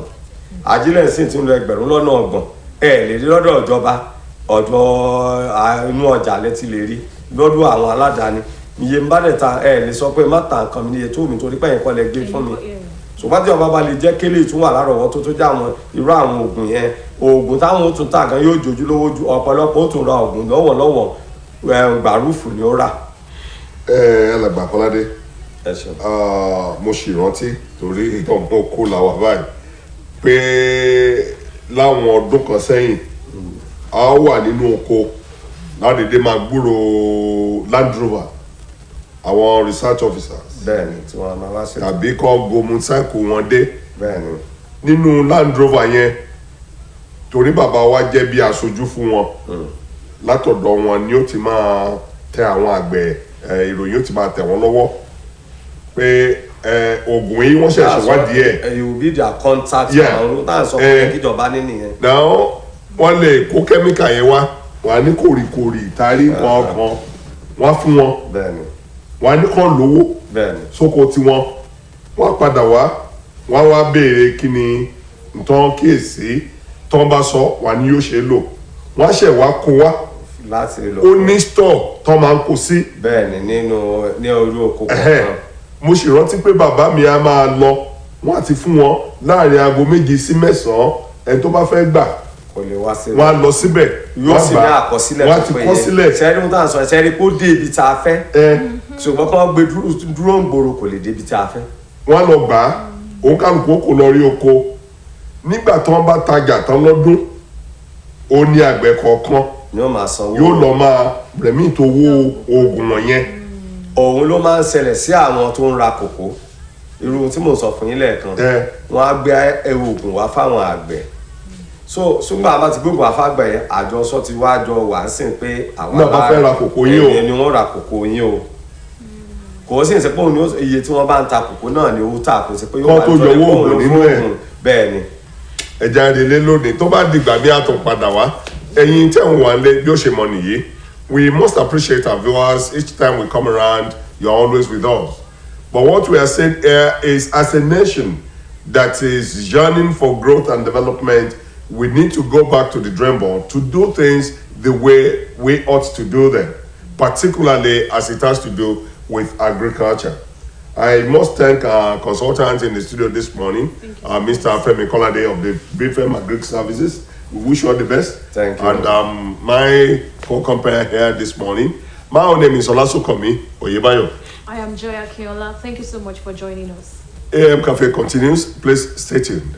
ajílẹ̀ sì ti ń lọ ẹgbẹ̀rún lọ́nà ọgbọ̀n lè rí lọ́dọ̀ ìjọba ọ̀dọ̀ inú ọjà lẹ ti lè rí lọ́dọ̀ àwọn aládàáni iye ń bá dẹ̀ ta lè sọ pé má ta nǹkan mi ní iye tó mi torí pẹ́yìn kọ́ lẹ gbé fún mi ṣùgbọ́n tí ọba bá lè jẹ́ kélé ìtúwà lárọ̀wọ́ tó jẹ́ àwọn irú àwọn oògùn yẹn oògùn táwọn ó tún tà gan yóò jojú lówó ju ọ̀pọ̀lọpọ̀ ó tún ra oògùn lọ́wọ́lọ́wọ́ gbàrúfù ni ó rà. alàgbà Kọ́ládé mo sì rántí torí ọmọ oko làwà báyìí pé láwọn ọdún kan sẹ́yìn a wà nínú oko ládèdè máa gbúrò Land Rover àwọn research officers bẹ́ẹ̀ni tí wọ́n máa wá sí tàbí kọ́ gomu cycle wọn dé bẹ́ẹ̀ni nínú Land Rover yẹn torí bàbá wa jẹ́ bí aṣojú fún wọn látọ̀dọ̀ wọn ni ó ti máa tẹ àwọn àgbẹ̀ ìròyìn ó ti máa tẹ̀ wọ́n lọ́wọ́ pé oògùn yìí wọ́n ṣẹ̀ṣẹ̀ wádìí ẹ̀. you be their contact àwọn tá à ń sọ fún kíjọba ní nìyẹn. náà wọ́n lè kó kẹ́míkà yẹn wá wọ́n á ní kòrìkòrì ìtarí nǹkan kan wọ́n fún wọn wọ́n á ní kàn lówó sóko tiwọn wọ́n padà wá wọ́n wá béèrè kí ni nǹkan kíyèsí tán bá sọ wà ní yóò ṣe lò wọ́n á ṣẹ̀ wá kó wá láti lò ó ní store tán máa ń kó sí. bẹ́ẹ̀ni ní orí oko kan. mo sì rántí pé bàbá mi á máa lọ wọ́n àti fún wọn láàrin aago méje sí mẹ́sàn-án ẹni tó bá fẹ́ gbà kò lè wá sí. wọ́n á lọ síbẹ̀ yóò sì ní àkọsílẹ̀ wọ́n á ti kọ sílẹ̀. sẹ́rí mú tàn sọ sẹ́rí kó dé ibi tá a fẹ́. ṣùgbọ́n kí wọ́n gbé dúró ń gbòòrò kò lè dé ibi tá a fẹ́. wọ́n á lọ gbà á òun kálukú kò lọ rí oko nígbà tí wọ́n bá tajà tán lọ́dún ó ní àgbẹ̀ kọ̀ọ̀kan yóò máa sanwó. yóò lọ máa rẹ̀mí tó wó oògùn wọ̀nyẹn. òun ló máa ń ṣẹlẹ̀ sí àwọn tó ń ra kòkó irú tí mo sọ fún yín lẹ́ẹ̀kan wọ́n á gbé oògùn wá fáwọn àgbẹ̀ so ṣùgbọ́n àbá ti gbógun àfàgbẹ̀ yẹn àjọsọ ti wá jọ wà ń sìn pé àwọn náà bá fẹ́ ra kòkó yín o ni wọ́n ra kòkó yín o kò sí ìsìnkú òun ni iye tí wọ́n bá ń ta kòkó náà ni owó tà kò sí pé yóò wà ní owó oògùn nínú ẹ̀ bẹ́ẹ̀ ni. ẹja relé lónìí tó bá dìgbà bí àtún padà wá ẹ̀yin tẹ̀ ń wà lé bí ó ṣe mọ nìyí we must appreciate our viewers each time we come around you are always with us but what we are saying here is as a nation that is yearning for growth and development we need to go back to the drawing board to do things the way we ought to do them particularly as it has to do with agriculture. I must thank our consultants in the studio this morning, Mr. Femi Kolade of the BFM Agric Services. We wish you all the best. Thank you. And my co-compare here this morning, my own name is Olasukomi Oyebayo. I am Joya Keola. Thank you so much for joining us. AM Cafe continues. Please stay tuned.